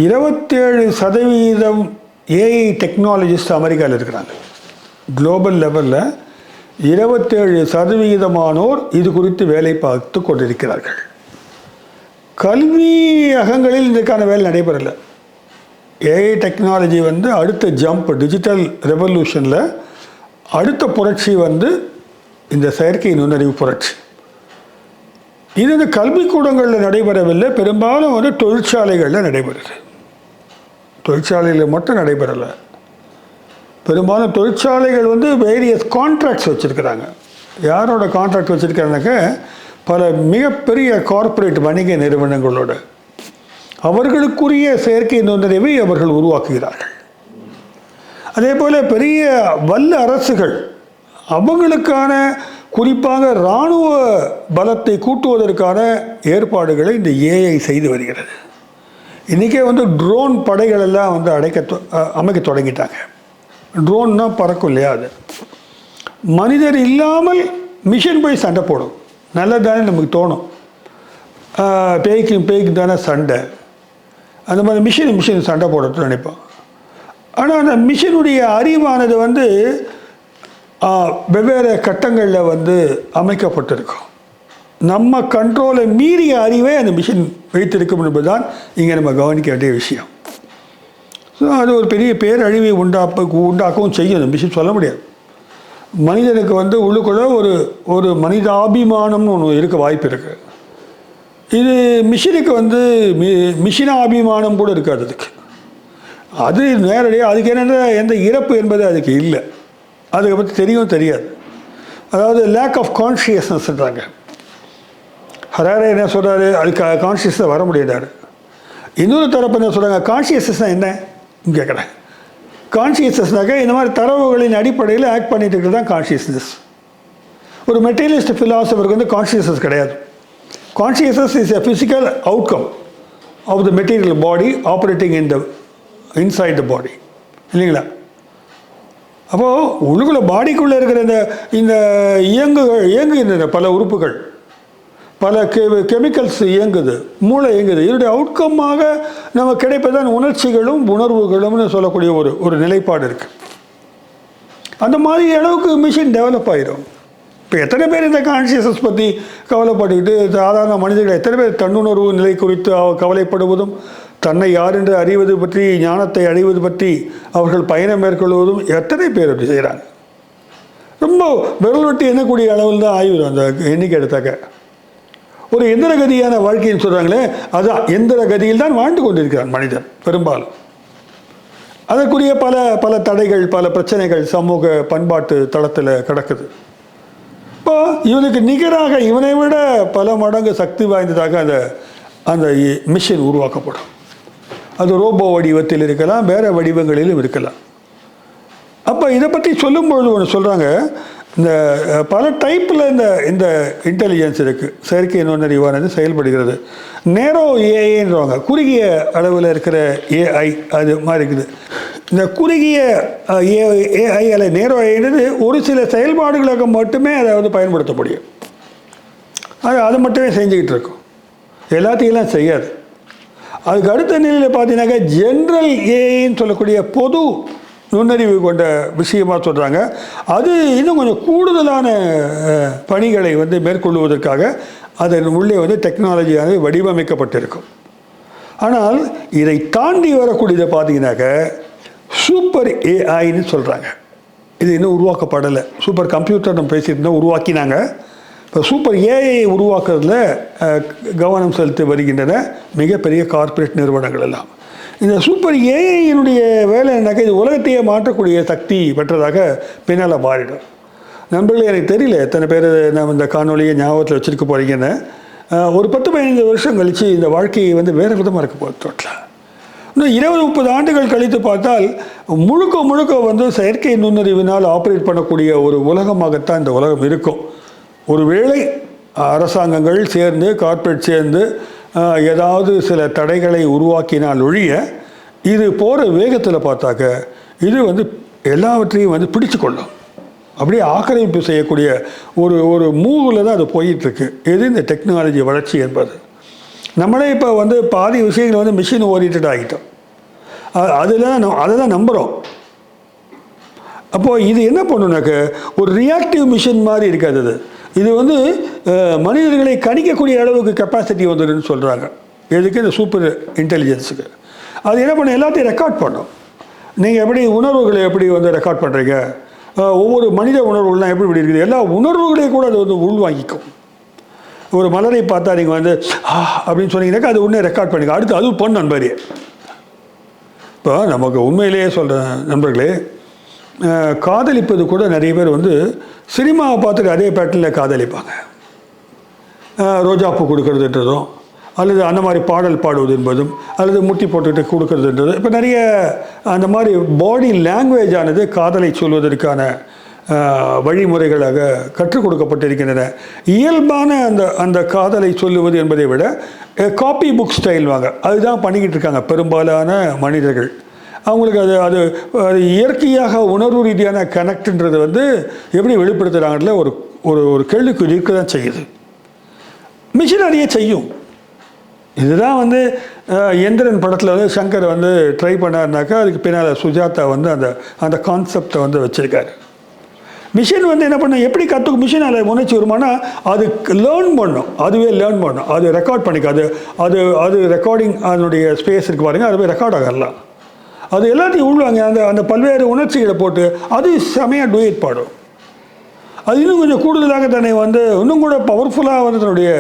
27% ஏஐ டெக்னாலஜிஸ்ட் அமெரிக்காவில் இருக்கிறாங்க. குளோபல் லெவலில் 27% இது குறித்து வேலை பார்த்து கொண்டிருக்கிறார்கள். கல்வியகங்களில் இதற்கான வேலை நடைபெறலை. ஏஐ டெக்னாலஜி வந்து அடுத்த ஜம்ப், டிஜிட்டல் ரெவல்யூஷனில் அடுத்த புரட்சி வந்து இந்த செயற்கை நுண்ணறிவு புரட்சி. இது வந்து கல்விக்கூடங்களில் நடைபெறவில்லை, பெரும்பாலும் வந்து தொழிற்சாலைகளில் நடைபெறுது. தொழிற்சாலையில் மட்டும் நடைபெறலை. பெரும்பாலும் தொழிற்சாலைகள் வந்து வேரியஸ் கான்ட்ராக்ட்ஸ் வச்சுருக்கிறாங்க. யாரோட கான்ட்ராக்ட் வச்சுருக்காங்கனாக்க பல மிகப்பெரிய கார்ப்பரேட் வணிக நிறுவனங்களோட அவர்களுக்குரிய செயற்கை நுண்ணறிவை அவர்கள் உருவாக்குகிறார்கள். அதே போல் பெரிய வல்ல அரசுகள் அவங்களுக்கான குறிப்பாக இராணுவ பலத்தை கூட்டுவதற்கான ஏற்பாடுகளை இந்த ஏஐ செய்து வருகிறது. இன்றைக்கே வந்து ட்ரோன் படைகள் எல்லாம் வந்து அமைக்க தொடங்கிட்டாங்க. ட்ரோன்னா பறக்கும் இல்லையா, அது மனிதர் இல்லாமல் மிஷின் போய் சண்டை போடும். நல்லதானே நமக்கு தோணும், பேய்க்கு தானே சண்டை, அந்த மாதிரி மிஷின் சண்டை போடுறது நினைப்போம். ஆனால் அந்த மிஷினுடைய அறிவானது வந்து வெவ்வேறு கட்டங்களில் வந்து அமைக்கப்பட்டிருக்கும். நம்ம கண்ட்ரோலை மீறிய அறிவை அந்த மிஷின் வைத்திருக்கும் என்பதுதான் இங்கே நம்ம கவனிக்க வேண்டிய விஷயம். ஸோ அது ஒரு பெரிய பேரழிவை உண்டாக்கவும் செய்யும். அந்த மிஷின் சொல்ல முடியாது. மனிதனுக்கு வந்து உள்ளுக்குள்ள ஒரு மனிதாபிமானம்னு ஒன்று இருக்க வாய்ப்பு இருக்குது. இது மிஷினுக்கு வந்து மிஷினாபிமானம் கூட இருக்காது. அது நேரடியாக அதுக்கு என்னென்ன எந்த இறப்பு என்பது அதுக்கு இல்லை. அதுக்கு பற்றி தெரியாது. அதாவது லேக் ஆஃப் கான்ஷியஸ்னஸ்ன்றாங்க. ஹராரே என்ன சொல்கிறாரு, அதுக்கு கான்ஷியஸாக வர முடியாது. இன்னொரு தரப்பு என்ன சொல்கிறாங்க, கான்ஷியஸ்னஸ்னால் என்ன கேட்குறேன். கான்ஷியஸ்னஸ்னாக்க இந்த மாதிரி தரவுகளின் அடிப்படையில் ஆக்ட் பண்ணிட்டு இருக்கிறது தான் கான்ஷியஸ்னஸ். ஒரு மெட்டீரியலிஸ்ட் ஃபிலாசபருக்கு வந்து கான்ஷியஸ்னஸ் கிடையாது. Consciousness is a physical outcome of the material body operating inside the body, இல்லைங்களா? அப்போது உள்ளுக்குள்ள பாடிக்குள்ளே இருக்கிற இந்த இயங்குகின்றன பல உறுப்புகள், பல கெமிக்கல்ஸ் இயங்குது, மூளை இயங்குது. இதனுடைய அவுட்கமாக நம்ம கிடைப்பதான் உணர்ச்சிகளும் உணர்வுகளும்னு சொல்லக்கூடிய ஒரு நிலைப்பாடு இருக்குது. அந்த மாதிரி அளவுக்கு மிஷின் டெவலப் ஆகிடும். இப்போ எத்தனை பேர் இந்த கான்ஷியஸ்னஸ் பற்றி கவலைப்பட்டுக்கிட்டு, சாதாரண மனிதர்கள் எத்தனை பேர் தன்னுணர்வு நிலை குறித்து கவலைப்படுவதும், தன்னை யார் என்று அறிவது பற்றி, ஞானத்தை அடைவது பற்றி அவர்கள் பயணம் மேற்கொள்வதும் எத்தனை பேர் அப்படி செய்கிறாங்க. ரொம்ப விரல் வெட்டி எண்ணக்கூடிய அளவில் தான் ஆய்வு அந்த எண்ணிக்கை எடுத்தாக்க. ஒரு எந்திரகதியான வாழ்க்கைன்னு சொல்கிறாங்களே, அதுதான் எந்திர கதியில் தான் வாழ்ந்து கொண்டிருக்கிறான் மனிதன் பெரும்பாலும். அதற்குரிய பல தடைகள், பல பிரச்சனைகள் சமூக பண்பாட்டு தளத்தில் கிடக்குது. இப்போ இவனுக்கு நிகராக இவனை விட பல மடங்கு சக்தி வாய்ந்ததாக அந்த மிஷின் உருவாக்கப்படும். அது ரோபோ வடிவத்தில் இருக்கலாம், வேறு வடிவங்களிலும் இருக்கலாம். அப்போ இதை பற்றி சொல்லும்பொழுது ஒன்று சொல்கிறாங்க, இந்த பல டைப்பில் இந்த இன்டெலிஜென்ஸ் இருக்குது, செயற்கை நுண்ணறிவானது செயல்படுகிறது. நேரோ ஏஐன்றவாங்க, குறுகிய அளவில் இருக்கிற ஏஐ அது மாதிரி இருக்குது. இந்த குறுகிய ஏஐ அல்ல நேரோ ஏஐன்றது ஒரு சில செயல்பாடுகளுக்கு மட்டுமே அதை பயன்படுத்த முடியும். அது மட்டுமே செஞ்சுக்கிட்டு இருக்கும், எல்லாத்தையும் செய்யாது. அதுக்கு அடுத்த நிலையில் பார்த்தீங்கன்னாக்கா ஜென்ரல் ஏஐன்னு சொல்லக்கூடிய பொது நுண்ணறிவு கொண்ட விஷயமாக சொல்கிறாங்க. அது இன்னும் கொஞ்சம் கூடுதலான பணிகளை மேற்கொள்வதற்காக அதன் உள்ளே டெக்னாலஜியானது வடிவமைக்கப்பட்டிருக்கும். ஆனால் இதை தாண்டி வரக்கூடியதை பார்த்தீங்கன்னாக்க சூப்பர் ஏஐன்னு சொல்கிறாங்க. இது இன்னும் உருவாக்கப்படலை. சூப்பர் கம்ப்யூட்டர் நம்ம பேசிட்டு உருவாக்கினாங்க. இப்போ சூப்பர் ஏஐ உருவாக்குறதுல கவனம் செலுத்தி வருகின்றன மிகப்பெரிய கார்ப்பரேட் நிறுவனங்கள் எல்லாம். இந்த சூப்பர் ஏஐயினுடைய வேலை என்னக்கா, இது உலகத்தையே மாற்றக்கூடிய சக்தி பெற்றதாக பின்னால் மாறிடும். நண்பர்களே, எனக்கு தெரியல எத்தனை பேர் நம்ம இந்த காணொலியை ஞாபகத்தில் வச்சுருக்க போகிறீங்கன்னு. ஒரு 10-15 வருஷம் கழித்து இந்த வாழ்க்கையை வேறு விதமாக இருக்க போகுது. டோட்டலாக இன்னும் 20-30 ஆண்டுகள் கழித்து பார்த்தால் முழுக்க செயற்கை நுண்ணறிவினால் ஆப்ரேட் பண்ணக்கூடிய ஒரு உலகமாகத்தான் இந்த உலகம் இருக்கும். ஒருவேளை அரசாங்கங்கள் சேர்ந்து, கார்ப்பரேட் சேர்ந்து ஏதாவது சில தடைகளை உருவாக்கினால் ஒழிய, இது போகிற வேகத்தில் பார்த்தாக்க இது எல்லாவற்றையும் பிடிச்சு கொள்ளும். அப்படியே ஆக்கிரமிப்பு செய்யக்கூடிய ஒரு மூவில் தான் அது போயிட்டுருக்கு. இது இந்த டெக்னாலஜி வளர்ச்சி என்பது. நம்மளே இப்போ பாதி விஷயங்கள் மிஷின் ஓரியன்டட் ஆகிட்டோம். அதை தான் நம்புகிறோம். அப்போது இது என்ன பண்ணுனாக்க ஒரு ரியாக்டிவ் மிஷின் மாதிரி இருக்காது. இது மனிதர்களை கணிக்கக்கூடிய அளவுக்கு கெப்பாசிட்டி வந்துடுன்னு சொல்கிறாங்க. எதுக்கு? இந்த சூப்பர் இன்டெலிஜென்ஸுக்கு. அது என்ன பண்ண, எல்லாத்தையும் ரெக்கார்ட் பண்ணும். நீங்கள் எப்படி உணர்வுகளை எப்படி ரெக்கார்ட் பண்ணுறீங்க, ஒவ்வொரு மனித உணர்வுகள்லாம் எப்படி இருக்குது, எல்லா உணர்வுகளையும் கூட அது உள்வாங்கிக்கும். ஒரு மலரை பார்த்தா நீங்கள் அப்படின்னு சொன்னீங்கன்னாக்கா அது உடனே ரெக்கார்ட் பண்ணிக்க, அடுத்து அது பண்ண நண்பரே. இப்போ நமக்கு உண்மையிலேயே சொல்கிறேன் நண்பர்களே, காதலிப்பது கூட நிறைய பேர் வந்து சினிமாவை பார்த்துட்டு அதே பேட்டர்னில் காதலிப்பாங்க. ரோஜாப்பூ கொடுக்கறதுன்றதும், அல்லது அந்த மாதிரி பாடல் பாடுவது என்பதும், அல்லது முட்டி போட்டுக்கிட்டு கொடுக்கறதுன்றதும், இப்போ நிறைய அந்த மாதிரி பாடி லாங்குவேஜ் ஆனது காதலை சொல்வதற்கான வழிமுறைகளாக கற்றுக் கொடுக்கப்பட்டிருக்கின்றன. இயல்பான அந்த காதலை சொல்லுவது என்பதை விட காப்பி புக் ஸ்டைல் வாங்க அதுதான் பண்ணிக்கிட்டு இருக்காங்க பெரும்பாலான மனிதர்கள். அவங்களுக்கு அது அது இயற்கையாக உணர்வு ரீதியான கனெக்ட்ன்றது வந்து எப்படி வெளிப்படுத்துகிறாங்கல ஒரு ஒரு கேள்விக்குறி இருக்க தான் செய்யுது. மிஷின் அதையே செய்யும். இதுதான் வந்து எந்திரன் படத்தில் வந்து சங்கர் வந்து ட்ரை பண்ணாருனாக்கா அதுக்கு பின்னால் சுஜாதா வந்து அந்த கான்செப்டை வந்து வச்சுருக்காரு. மிஷின் வந்து என்ன பண்ணும், எப்படி கற்றுக்கும் மிஷின் அதில் முனைச்சி வருமானா அது லேர்ன் பண்ணும், அதுவே லேர்ன் பண்ணும், அது ரெக்கார்ட் பண்ணிக்காது. அது ரெக்கார்டிங் அதனுடைய ஸ்பேஸ் இருக்குது பாருங்கள், அது போய் ரெக்கார்ட் ஆகலாம். அது எல்லாத்தையும் உள்வாங்க அந்த பல்வேறு உணர்ச்சிகளை போட்டு அது செமையாக டூயட் பாடும். அது இன்னும் கொஞ்சம் கூடுதலாக தன்னை வந்து இன்னும் கூட பவர்ஃபுல்லாக வந்து தன்னுடைய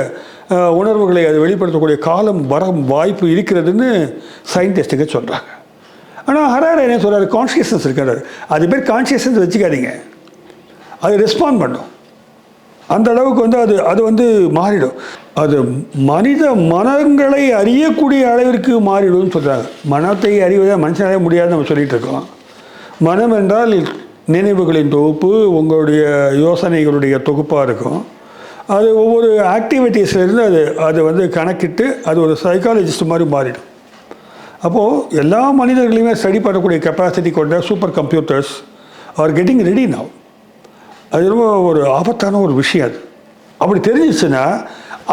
உணர்வுகளை அது வெளிப்படுத்தக்கூடிய காலம் வர வாய்ப்பு இருக்கிறதுன்னு சயின்டிஸ்ட்டுங்க சொல்கிறாங்க. ஆனால் ஹராரே என்ன சொல்கிறாரு, கான்ஷியஸ்னஸ் இருக்காரு. அது பேர் கான்ஷியஸ்னஸ் வச்சுக்காதீங்க, அது ரெஸ்பாண்ட் பண்ணும். அந்த அளவுக்கு வந்து அது வந்து மாறிடும். அது மனித மனங்களை அறியக்கூடிய அளவிற்கு மாறிடும்னு சொல்கிறாங்க. மனத்தை அறிவதை மனுஷனாலே முடியாதுன்னு நம்ம சொல்லிகிட்டு இருக்கோம். மனம் என்றால் நினைவுகளின் தொகுப்பு, உங்களுடைய யோசனைகளுடைய தொகுப்பாக இருக்கும். அது ஒவ்வொரு ஆக்டிவிட்டீஸ்லேருந்து அது வந்து கணக்கிட்டு அது ஒரு சைக்காலஜிஸ்ட் மாதிரி மாறிடும். அப்போது எல்லா மனிதர்களையுமே ஸ்டடி பண்ணக்கூடிய கெப்பாசிட்டி கொண்ட super computers are getting ready now. அது ரொம்ப ஒரு ஆபத்தான ஒரு விஷயம். அது அப்படி தெரிஞ்சிச்சுன்னா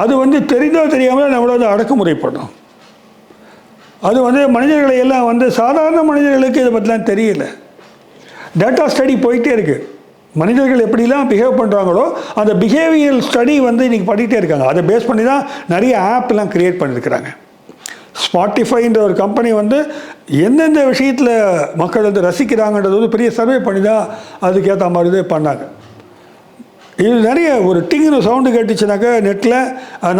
அது வந்து தெரிந்தோ தெரியாமல் நம்மளை வந்து அடக்குமுறை பண்ணும். அது வந்து மனிதர்களை எல்லாம் வந்து சாதாரண மனிதர்களுக்கு இதை பற்றிலாம் தெரியல. டேட்டா ஸ்டடி போயிட்டே இருக்குது. மனிதர்கள் எப்படிலாம் பிஹேவ் பண்ணுறாங்களோ அந்த பிஹேவியல் ஸ்டடி வந்து இன்றைக்கி பண்ணிகிட்டே இருக்காங்க. அதை பேஸ் பண்ணி தான் நிறைய ஆப்லாம் க்ரியேட் பண்ணியிருக்கிறாங்க. ஸ்பாட்டிஃபைன்ற ஒரு கம்பெனி வந்து எந்தெந்த விஷயத்தில் மக்கள் வந்து ரசிக்கிறாங்கன்றது வந்து பெரிய சர்வே பண்ணி தான் அதுக்கேற்ற மாதிரி இது பண்ணாங்க. இது நிறைய ஒரு டிங்னு சவுண்டு கேட்டுச்சுனாக்கா நெட்டில்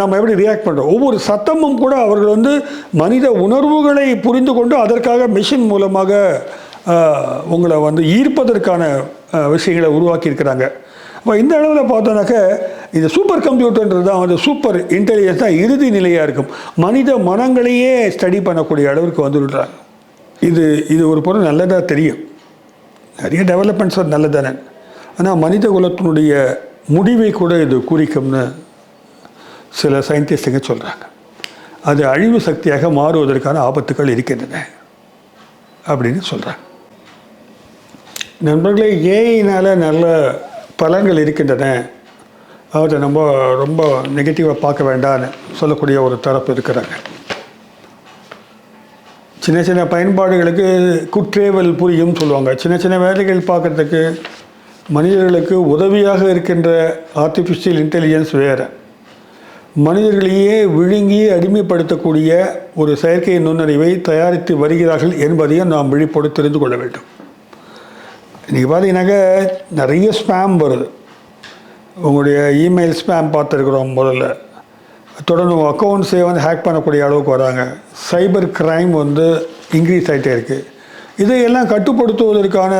நம்ம எப்படி ரியாக்ட் பண்ணுறோம், ஒவ்வொரு சத்தமும் கூட அவர்கள் வந்து மனித உணர்வுகளை புரிந்து கொண்டு அதற்காக மிஷின் மூலமாக உங்களை வந்து ஈர்ப்பதற்கான விஷயங்களை உருவாக்கியிருக்கிறாங்க. அப்போ இந்த அளவில் பார்த்தோன்னாக்க இது சூப்பர் கம்ப்யூட்டர்ன்றது தான் வந்து சூப்பர் இன்டெலிஜென்ஸ் தான் இறுதி நிலையாக இருக்கும். மனித மனங்களையே ஸ்டடி பண்ணக்கூடிய அளவுக்கு வந்துவிடுறாங்க. இது ஒரு பொருள் நல்லதாக தெரியும், நிறைய டெவலப்மெண்ட்ஸ் நல்லதானே. ஆனால் மனித குலத்தினுடைய முடிவை கூட இது குறிக்கும்னு சில சயின்டிஸ்டுங்க சொல்கிறாங்க. அது அழிவு சக்தியாக மாறுவதற்கான ஆபத்துக்கள் இருக்கின்றன அப்படின்னு சொல்கிறாங்க. நண்பர்களே, ஏஐனால் நல்ல பலன்கள் இருக்கின்றன, அவற்றை நம்ம ரொம்ப நெகட்டிவாக பார்க்க வேண்டாம்னு சொல்லக்கூடிய ஒரு தரப்பு இருக்கிறாங்க. சின்ன சின்ன பயன்பாடுகளுக்கு குற்றேவல் புரியும் சொல்லுவாங்க. சின்ன சின்ன வேலைகள் பார்க்குறதுக்கு மனிதர்களுக்கு உதவியாக இருக்கின்ற ஆர்டிஃபிஷியல் இன்டெலிஜென்ஸ் வேறு. மனிதர்களையே விழுங்கி அடிமைப்படுத்தக்கூடிய ஒரு செயற்கை நுண்ணறிவை தயாரித்து வருகிறார்கள் என்பதையும் நாம் விழிப்போடு தெரிந்து கொள்ள வேண்டும். இன்றைக்கி பார்த்தீங்கன்னாக்க நிறைய ஸ்பேம் வருது. உங்களுடைய இமெயில் ஸ்பேம் பார்த்துருக்குறோம். முதல்ல தொடர்ந்து உங்கள் அக்கௌண்ட்ஸே வந்து ஹேக் பண்ணக்கூடிய அளவுக்கு வராங்க. சைபர் க்ரைம் வந்து இன்க்ரீஸ் ஆகிட்டே இருக்குது. இதையெல்லாம் கட்டுப்படுத்துவதற்கான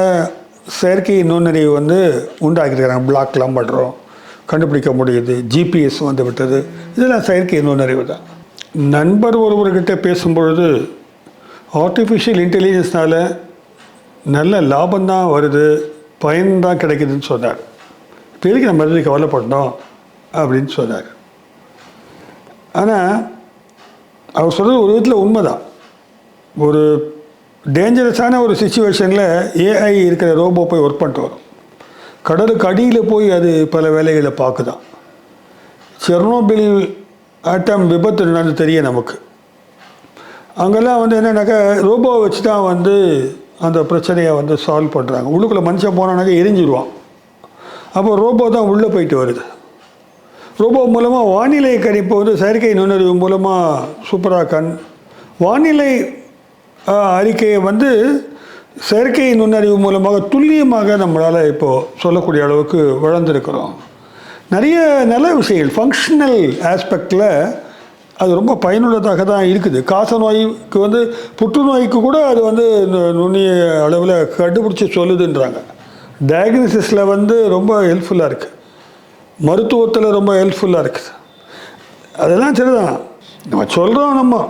செயற்கை நுண்ணறிவு வந்து உண்டாக்கியிருக்கிறாங்க. பிளாக்லாம் பண்ணுறோம், கண்டுபிடிக்க முடியுது. ஜிபிஎஸ் வந்து விட்டது. இதெல்லாம் செயற்கை நுண்ணறிவு தான். நண்பர் ஒருவர்கிட்ட பேசும்பொழுது ஆர்டிஃபிஷியல் இன்டெலிஜென்ஸ்னால் நல்ல லாபம்தான் வருது, பயன்தான் கிடைக்குதுன்னு சொன்னார். இப்போ எதுக்கு நம்ம எதுக்கு கவலைப்படணும் அப்படின்னு சொன்னார். ஆனால் அவர் சொல்கிறது ஒரு விதத்தில் உண்மைதான். ஒரு டேஞ்சரஸான ஒரு சிச்சுவேஷனில் ஏஐ இருக்கிற ரோபோ போய் ஒர்க் பண்ணிட்டு வரும். கடலுக்கு அடியில் போய் அது பல வேலைகளை பார்க்குதான். செர்னோபில் ஆட்டம் விபத்து என்னன்னு தெரியும் நமக்கு. அங்கெல்லாம் வந்து என்னென்னாக்கா ரோபோவை வச்சு தான் வந்து அந்த பிரச்சனையை வந்து சால்வ் பண்ணுறாங்க. உள்ளுக்குள்ளே மனுஷன் போனானாக்கா எரிஞ்சிடுவான். அப்போ ரோபோ தான் உள்ளே போயிட்டு வருது. ரோபோ மூலமாக வானிலை கணிப்பு வந்து செயற்கை நுண்ணறிவு மூலமாக சூப்பராக வானிலை அறிக்கையை வந்து செயற்கை நுண்ணறிவு மூலமாக துல்லியமாக நம்மளால் இப்போது சொல்லக்கூடிய அளவுக்கு வளர்ந்துருக்கிறோம். நிறைய நல்ல விஷயங்கள் ஃபங்க்ஷனல் ஆஸ்பெக்டில் அது ரொம்ப பயனுள்ளதாக தான் இருக்குது. காச நோய்க்கு வந்து புற்றுநோய்க்கு கூட அது வந்து நுண்ணிய அளவில் கண்டுபிடிச்சி சொல்லுதுன்றாங்க. டயக்னோசிஸில் வந்து ரொம்ப ஹெல்ப்ஃபுல்லாக இருக்குது, மருத்துவத்தில் ரொம்ப ஹெல்ப்ஃபுல்லாக இருக்குது. அதெல்லாம் சரிதான், நம்ம சொல்கிறோம் நம்ம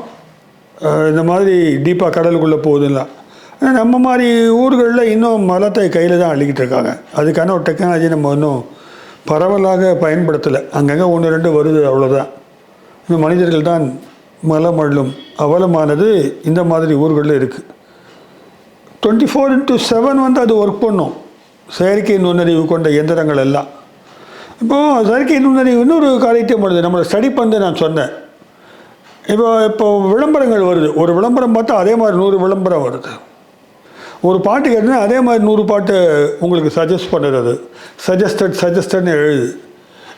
இந்த மாதிரி டீப்பாக கடலுக்குள்ளே போகுதுலாம். ஆனால் நம்ம மாதிரி ஊர்களில் இன்னும் மலத்தை கையில் தான் அள்ளிக்கிட்டு இருக்காங்க. அதுக்கான ஒரு டெக்னாலஜி நம்ம இன்னும் பரவலாக பயன்படுத்தலை. அங்கங்கே 1-2 வருது, அவ்வளோதான். இந்த மனிதர்கள் தான் மலம் அள்ளும் அவலமானது இந்த மாதிரி ஊர்களில் இருக்குது. 24/7 வந்து அது ஒர்க் பண்ணும், செயற்கை நுண்ணறிவு கொண்ட எந்திரங்கள் எல்லாம். இப்போது செயற்கை நுண்ணறிவு இன்னொரு காரியத்தையும் பண்ணுது. நம்மளை ஸ்டடி பண்ணி நான் சொன்னேன். இப்போ விளம்பரங்கள் வருது. ஒரு விளம்பரம் பார்த்தா அதே மாதிரி 100 விளம்பரம் வருது. ஒரு பாட்டு கேட்டுனா அதே மாதிரி 100 பாட்டு உங்களுக்கு சஜஸ்ட் பண்ணுறது, சஜஸ்டட்னு எழுது.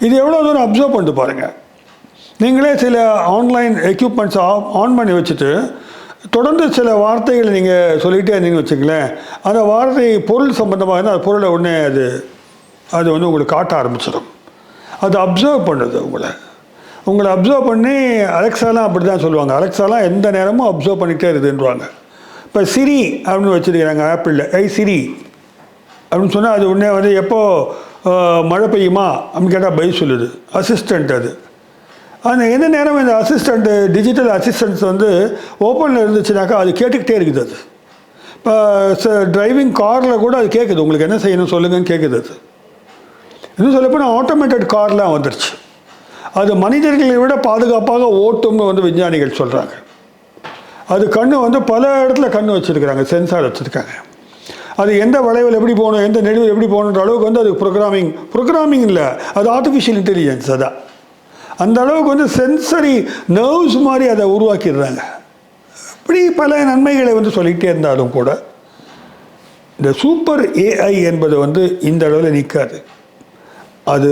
இது எவ்வளோ தூரம் அப்சர்வ் பண்ணிட்டு பாருங்கள். நீங்களே சில ஆன்லைன் எக்யூப்மெண்ட்ஸ் ஆன் பண்ணி வச்சுட்டு தொடர்ந்து சில வார்த்தைகளை நீங்கள் சொல்லிகிட்டே இருந்தீங்கன்னு வச்சுங்களேன், அந்த வார்த்தை பொருள் சம்மந்தமாக இருந்தால் அந்த பொருளை உடனே அது வந்து உங்களுக்கு காட்ட ஆரம்பிச்சிடும். அது அப்சர்வ் பண்ணுது உங்களை அப்சர்வ் பண்ணி. அலெக்ஸாலாம் அப்படி தான் சொல்லுவாங்க. அலெக்ஸாலாம் எந்த நேரமும் அப்சர்வ் பண்ணிகிட்டே இருக்குதுன்றாங்க. இப்போ சிரி அப்படின்னு வச்சுருக்கிறாங்க ஆப்பிளில். சிரி அப்படின்னு சொன்னால் அது உடனே வந்து எப்போ மழை பெய்யுமா அப்படின்னு கேட்டால் பதில் சொல்லுது. அசிஸ்டண்ட் அது. அந்த எந்த நேரம் இந்த அசிஸ்டண்ட்டு, டிஜிட்டல் அசிஸ்டன்ட்ஸ் வந்து ஓப்பனில் இருந்துச்சுனாக்கா அது கேட்டுக்கிட்டே இருக்குது. அது இப்போ டிரைவிங் காரில் கூட அது கேட்குது, உங்களுக்கு என்ன செய்யணும் சொல்லுங்கன்னு கேட்குது. அது இன்னும் சொல்லப்போனால் ஆட்டோமேட்டட் கார்லாம் வந்துருச்சு. அது மனிதர்களை விட பாதுகாப்பாக ஓட்டும்னு வந்து விஞ்ஞானிகள் சொல்கிறாங்க. அது கண்ணு வந்து பல இடத்துல கண்ணு வச்சுருக்கிறாங்க, சென்சார் வச்சுருக்காங்க. அது எந்த வளைவில் எப்படி போகணும், எந்த நெடுவில் எப்படி போகணுன்ற அளவுக்கு வந்து அது ப்ரோக்ராமிங் இல்லை, அது ஆர்டிஃபிஷியல் இன்டெலிஜென்ஸ். அதான் அந்த அளவுக்கு வந்து சென்சரி நர்வ்ஸ் மாதிரி அதை உருவாக்கிடுறாங்க. இப்படி பல நன்மைகளை வந்து சொல்லிகிட்டே இருந்தாலும் கூட இந்த சூப்பர் ஏஐ என்பது வந்து இந்த அளவில் நிற்காது. அது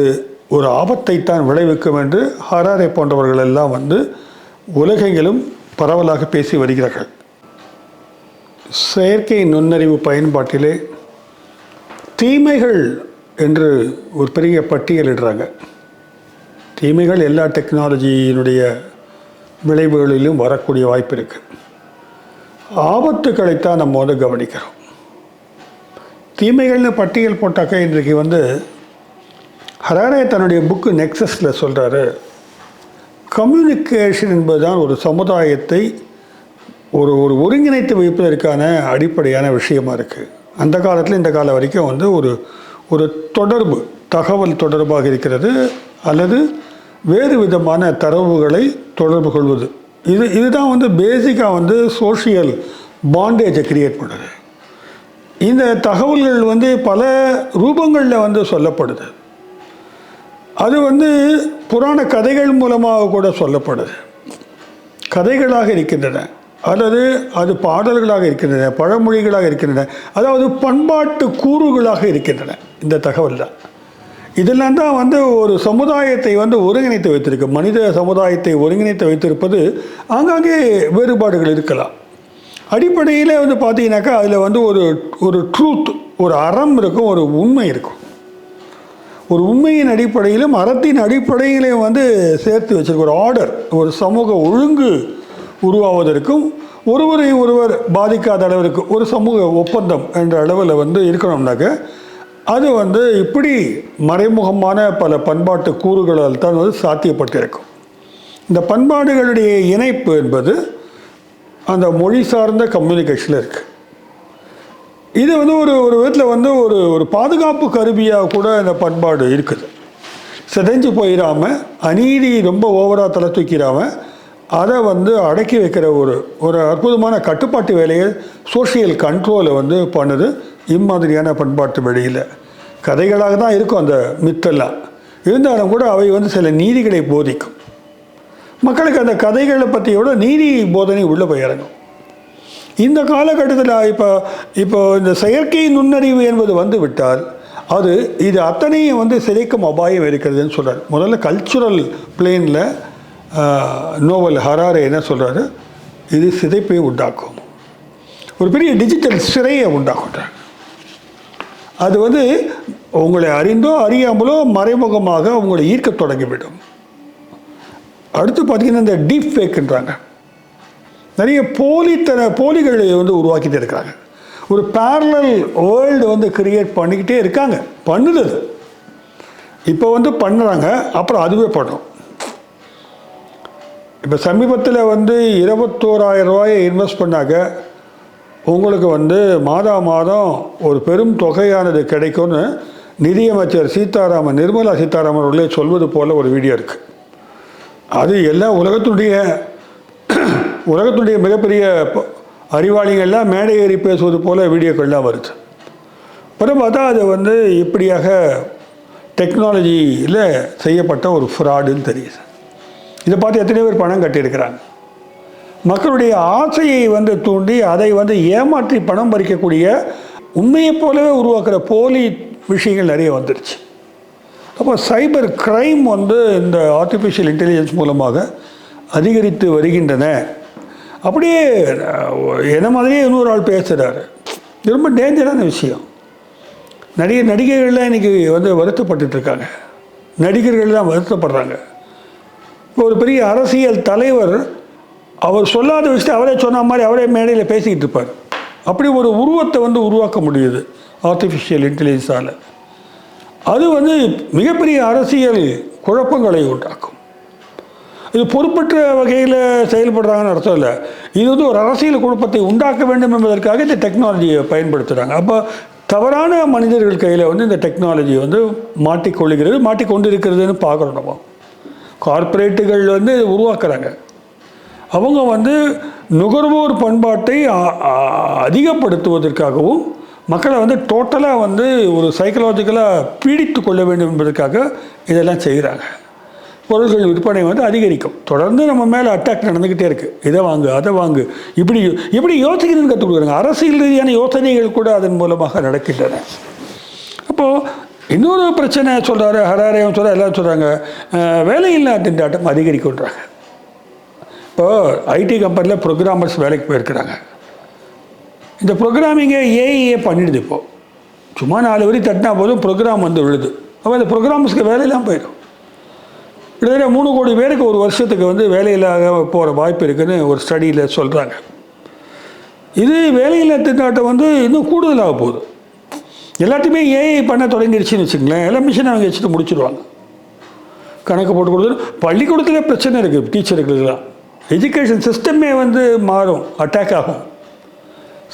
ஒரு ஆபத்தைத்தான் விளைவிக்கும் என்று ஹராரே போன்றவர்கள் எல்லாம் வந்து உலகெங்கிலும் பரவலாக பேசி வருகிறார்கள். செயற்கை நுண்ணறிவு பயன்பாட்டிலே தீமைகள் என்று ஒரு பெரிய பட்டியலிடுறாங்க. தீமைகள் எல்லா டெக்னாலஜியினுடைய விளைவுகளிலும் வரக்கூடிய வாய்ப்பு இருக்குது. ஆபத்துக்களைத்தான் நம்ம வந்து கவனிக்கிறோம். தீமைகள்னு பட்டியல் போட்டாக்க இன்றைக்கு வந்து ஹராரே தன்னுடைய புக்கு நெக்ஸஸில் சொல்கிறாரு, கம்யூனிகேஷன் என்பதுதான் ஒரு சமுதாயத்தை ஒரு ஒருங்கிணைத்து வைப்பதற்கான அடிப்படையான விஷயமா இருக்குது. அந்த காலத்தில் இந்த காலம் வரைக்கும் வந்து ஒரு தொடர்பு, தகவல் தொடர்பாக இருக்கிறது, அல்லது வேறு விதமான தரவுகளை தொடர்பு கொள்வது. இதுதான் வந்து பேசிக்காக வந்து சோஷியல் பாண்டேஜை கிரியேட் பண்ணுது. இந்த தகவல்கள் வந்து பல ரூபங்களில் வந்து சொல்லப்படுது. அது வந்து புராண கதைகள் மூலமாக கூட சொல்லப்படுது. கதைகளாக இருக்கின்றன, அல்லது அது பாடல்களாக இருக்கின்றன, பழமொழிகளாக இருக்கின்றன, அதாவது பண்பாட்டு கூறுகளாக இருக்கின்றன. இந்த தகவல் தான், இதெல்லாம் தான் வந்து ஒரு சமுதாயத்தை வந்து ஒருங்கிணைத்து வைத்திருக்கு. மனித சமுதாயத்தை ஒருங்கிணைத்து வைத்திருப்பது ஆங்காங்கே வேறுபாடுகள் இருக்கலாம். அடிப்படையில் வந்து பார்த்தீங்கன்னாக்கா அதில் வந்து ஒரு ட்ரூத், ஒரு அறம் இருக்கும், ஒரு உண்மை இருக்கும். ஒரு உண்மையின் அடிப்படையிலும் அறத்தின் அடிப்படையிலையும் வந்து சேர்த்து வச்சிருக்க ஒரு ஆர்டர், ஒரு சமூக ஒழுங்கு உருவாவதற்கும் ஒருவரை ஒருவர் பாதிக்காத அளவிற்கு ஒரு சமூக ஒப்பந்தம் என்ற அளவில் வந்து இருக்கணும்னாக்க அது வந்து இப்படி மறைமுகமான பல பண்பாட்டு கூறுகளால் தான் வந்து சாத்தியப்பட்டிருக்கும். இந்த பண்பாடுகளுடைய இணைப்பு என்பது அந்த மொழி சார்ந்த கம்யூனிகேஷனில் இருக்குது. இது வந்து ஒரு விதத்தில் வந்து ஒரு பாதுகாப்பு கருவியாக கூட இந்த பண்பாடு இருக்குது. சிதைஞ்சு போயிடாமல், அநீதி ரொம்ப ஓவராக தலை தூக்கிடாமல் அதை வந்து அடக்கி வைக்கிற ஒரு அற்புதமான கட்டுப்பாட்டு வேலையை, சோஷியல் கண்ட்ரோலை வந்து பண்ணுது. இம்மாதிரியான பண்பாட்டு வெளியில் கதைகளாக தான் இருக்கும் அந்த மித்தெல்லாம். இருந்தாலும் கூட அவை வந்து சில நீதிகளை போதிக்கும். மக்களுக்கு அந்த கதைகளை பற்றியோட நீதி போதனை உள்ளே போய் இறங்கும். இந்த காலகட்டத்தில் இப்போ இந்த செயற்கை நுண்ணறிவு என்பது வந்து விட்டால் இது அத்தனையும் வந்து சிதைக்கும் அபாயம் இருக்கிறதுன்னு சொல்கிறார். முதல்ல கல்ச்சுரல் பிளேனில் நோவல் ஹராரே என்ன சொல்கிறாரு, இது சிதைப்பை உண்டாக்கும், ஒரு பெரிய டிஜிட்டல் சிறையை உண்டாக்குறாங்க. அது வந்து உங்களை அறிந்தோ அறியாமலோ மறைமுகமாக உங்களை ஈர்க்க தொடங்கிவிடும். அடுத்து பார்த்திங்கன்னா இந்த டீப் ஃபேக்குன்றாங்க, நிறைய போலிகளை வந்து உருவாக்கிட்டு இருக்கிறாங்க. ஒரு பேரலல் வேர்ல்டு வந்து கிரியேட் பண்ணிக்கிட்டே இருக்காங்க. பண்ணுது அது. இப்போ வந்து பண்ணுறாங்க, அப்புறம் அதுவே பண்ணுறோம். இப்போ சமீபத்தில் வந்து 21,000 ரூபாயை இன்வெஸ்ட் பண்ணாக்க உங்களுக்கு வந்து மாதம் ஒரு பெரும் தொகையானது கிடைக்கும்னு நிதியமைச்சர் நிர்மலா சீதாராமன் அவர்களே சொல்வது போல் ஒரு வீடியோ இருக்குது. அது எல்லாம் உலகத்துடைய மிகப்பெரிய அறிவாளிகள்லாம் மேடை ஏறி பேசுவது போல் வீடியோக்கள்லாம் வருது. அப்புறம் பார்த்தா அது வந்து இப்படியாக டெக்னாலஜியில் செய்யப்பட்ட ஒரு ஃப்ராடுன்னு தெரியுது. இதை பார்த்து எத்தனை பேர் பணம் கட்டியிருக்கிறாங்க. மக்களுடைய ஆசையை வந்து தூண்டி அதை வந்து ஏமாற்றி பணம் பறிக்கக்கூடிய உண்மையை போலவே உருவாக்குற போலி விஷயங்கள் நிறைய வந்துருச்சு. அப்போ சைபர் கிரைம் வந்து இந்த ஆர்டிஃபிஷியல் இன்டெலிஜென்ஸ் மூலமாக அதிகரித்து வருகின்றன. அப்படியே என்ன மாதிரியே இன்னொரு ஆள் பேசுகிறாரு. இது ரொம்ப டேஞ்சரான விஷயம். நடிகைகள்லாம் இன்றைக்கி வந்து வருத்தப்பட்டுருக்காங்க. நடிகர்கள் தான் வருத்தப்படுறாங்க. இப்போ ஒரு பெரிய அரசியல் தலைவர் அவர் சொல்லாத விஷயத்தை அவரே சொன்ன மாதிரி அவரே மேடையில் பேசிக்கிட்டு இருப்பார். அப்படி ஒரு உருவத்தை வந்து உருவாக்க முடியுது ஆர்டிஃபிஷியல் இன்டெலிஜென்ஸால். அது வந்து மிகப்பெரிய அரசியல் குழப்பங்களை உண்டாக்கும். இது பொறுப்பற்ற வகையில் செயல்படுறாங்கன்னு அர்த்தம் இல்லை. இது வந்து ஒரு அரசியல் குழப்பத்தை உண்டாக்க வேண்டும் என்பதற்காக இந்த டெக்னாலஜியை பயன்படுத்துகிறாங்க. அப்போ தவறான மனிதர்கள் கையில் வந்து இந்த டெக்னாலஜி வந்து மாட்டிக்கொண்டு இருக்கிறதுன்னு பார்க்குறோம். நம்ம கார்ப்பரேட்டுகள் வந்து உருவாக்குறாங்க. அவங்க வந்து நுகர்வோர் பண்பாட்டை அதிகப்படுத்துவதற்காகவும் மக்களை வந்து டோட்டலாக வந்து ஒரு சைக்கலாஜிக்கலாக பீடித்து கொள்ள வேண்டும் என்பதற்காக இதெல்லாம் செய்கிறாங்க. பொருள்கள் விற்பனை வந்து அதிகரிக்கும். தொடர்ந்து நம்ம மேலே அட்டாக் நடந்துக்கிட்டே இருக்குது. இதை வாங்கு, அதை வாங்கு, இப்படி யோசிக்கிறதுன்னு கற்றுக் கொடுக்குறாங்க. அரசியல் ரீதியான யோசனைகள் கூட அதன் மூலமாக நடக்கின்றன. அப்போது இன்னொரு பிரச்சனை சொல்கிறாரு ஹராரேவும் சொல்கிறார், எல்லோரும் சொல்கிறாங்க, வேலையில்லா திண்டாட்டம் அதிகரிக்கின்றாங்க. இப்போது ஐடி கம்பெனியில் ப்ரோக்ராமர்ஸ் வேலைக்கு போயிருக்கிறாங்க. இந்த ப்ரோக்ராமிங்கை ஏஐயே பண்ணிடுது. இப்போது சும்மா 4 வரி தட்டினா போதும் ப்ரோக்ராம் வந்து விழுது. அப்போ இந்த ப்ரோக்ராமர்ஸ்க்கு வேலையெல்லாம் போயிடும். கிட்டத்தட்ட 3 கோடி பேருக்கு ஒரு வருஷத்துக்கு வந்து வேலையில்லாத போகிற வாய்ப்பு இருக்குதுன்னு ஒரு ஸ்டடியில் சொல்கிறாங்க. இது வேலையில்லா திண்டாட்டம் வந்து இன்னும் கூடுதலாக போகுது. எல்லாத்தையுமே ஏஐ பண்ண தொடங்கிடுச்சின்னு வச்சுங்களேன். எல்லா மிஷினை அவங்க வச்சுட்டு முடிச்சுடுவாங்க. கணக்கு போட்டு கொடுத்து பள்ளிக்கூடத்தில் பிரச்சனை இருக்குது. டீச்சருக்குலாம் எஜுகேஷன் சிஸ்டமே வந்து மாறும், அட்டாக் ஆகும்.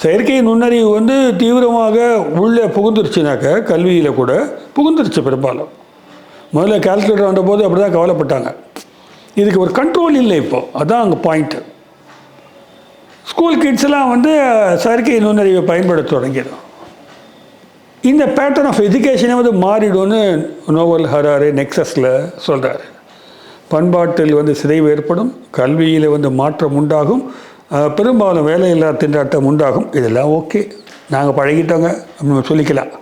செயற்கை நுண்ணறிவு வந்து தீவிரமாக உள்ளே புகுந்துருச்சுனாக்க கல்வியில் கூட புகுந்துருச்சு. பெரும்பாலும் முதல்ல கால்குலேட்டர் வந்தபோது அப்படி தான் கவலைப்பட்டாங்க. இதுக்கு ஒரு கண்ட்ரோல் இல்லை இப்போது. அதுதான் அங்கே பாயிண்ட்டு. ஸ்கூல் கிட்ஸ்லாம் வந்து செயற்கை நுண்ணறிவை பயன்படுத்த தொடங்கிடும். இந்த பேட்டர்ன் ஆஃப் எஜுகேஷனே வந்து மாறிடும்னு நோவல் ஹராரே நெக்ஸஸில் சொல்கிறார். பண்பாட்டில் வந்து சிதைவு ஏற்படும், கல்வியில் வந்து மாற்றம் உண்டாகும், பெரும்பாலும் வேலையில்லா திண்டாட்டம் உண்டாகும். இதெல்லாம் ஓகே, நாங்கள் பழகிட்டோங்க அப்படின்னு சொல்லிக்கலாம்.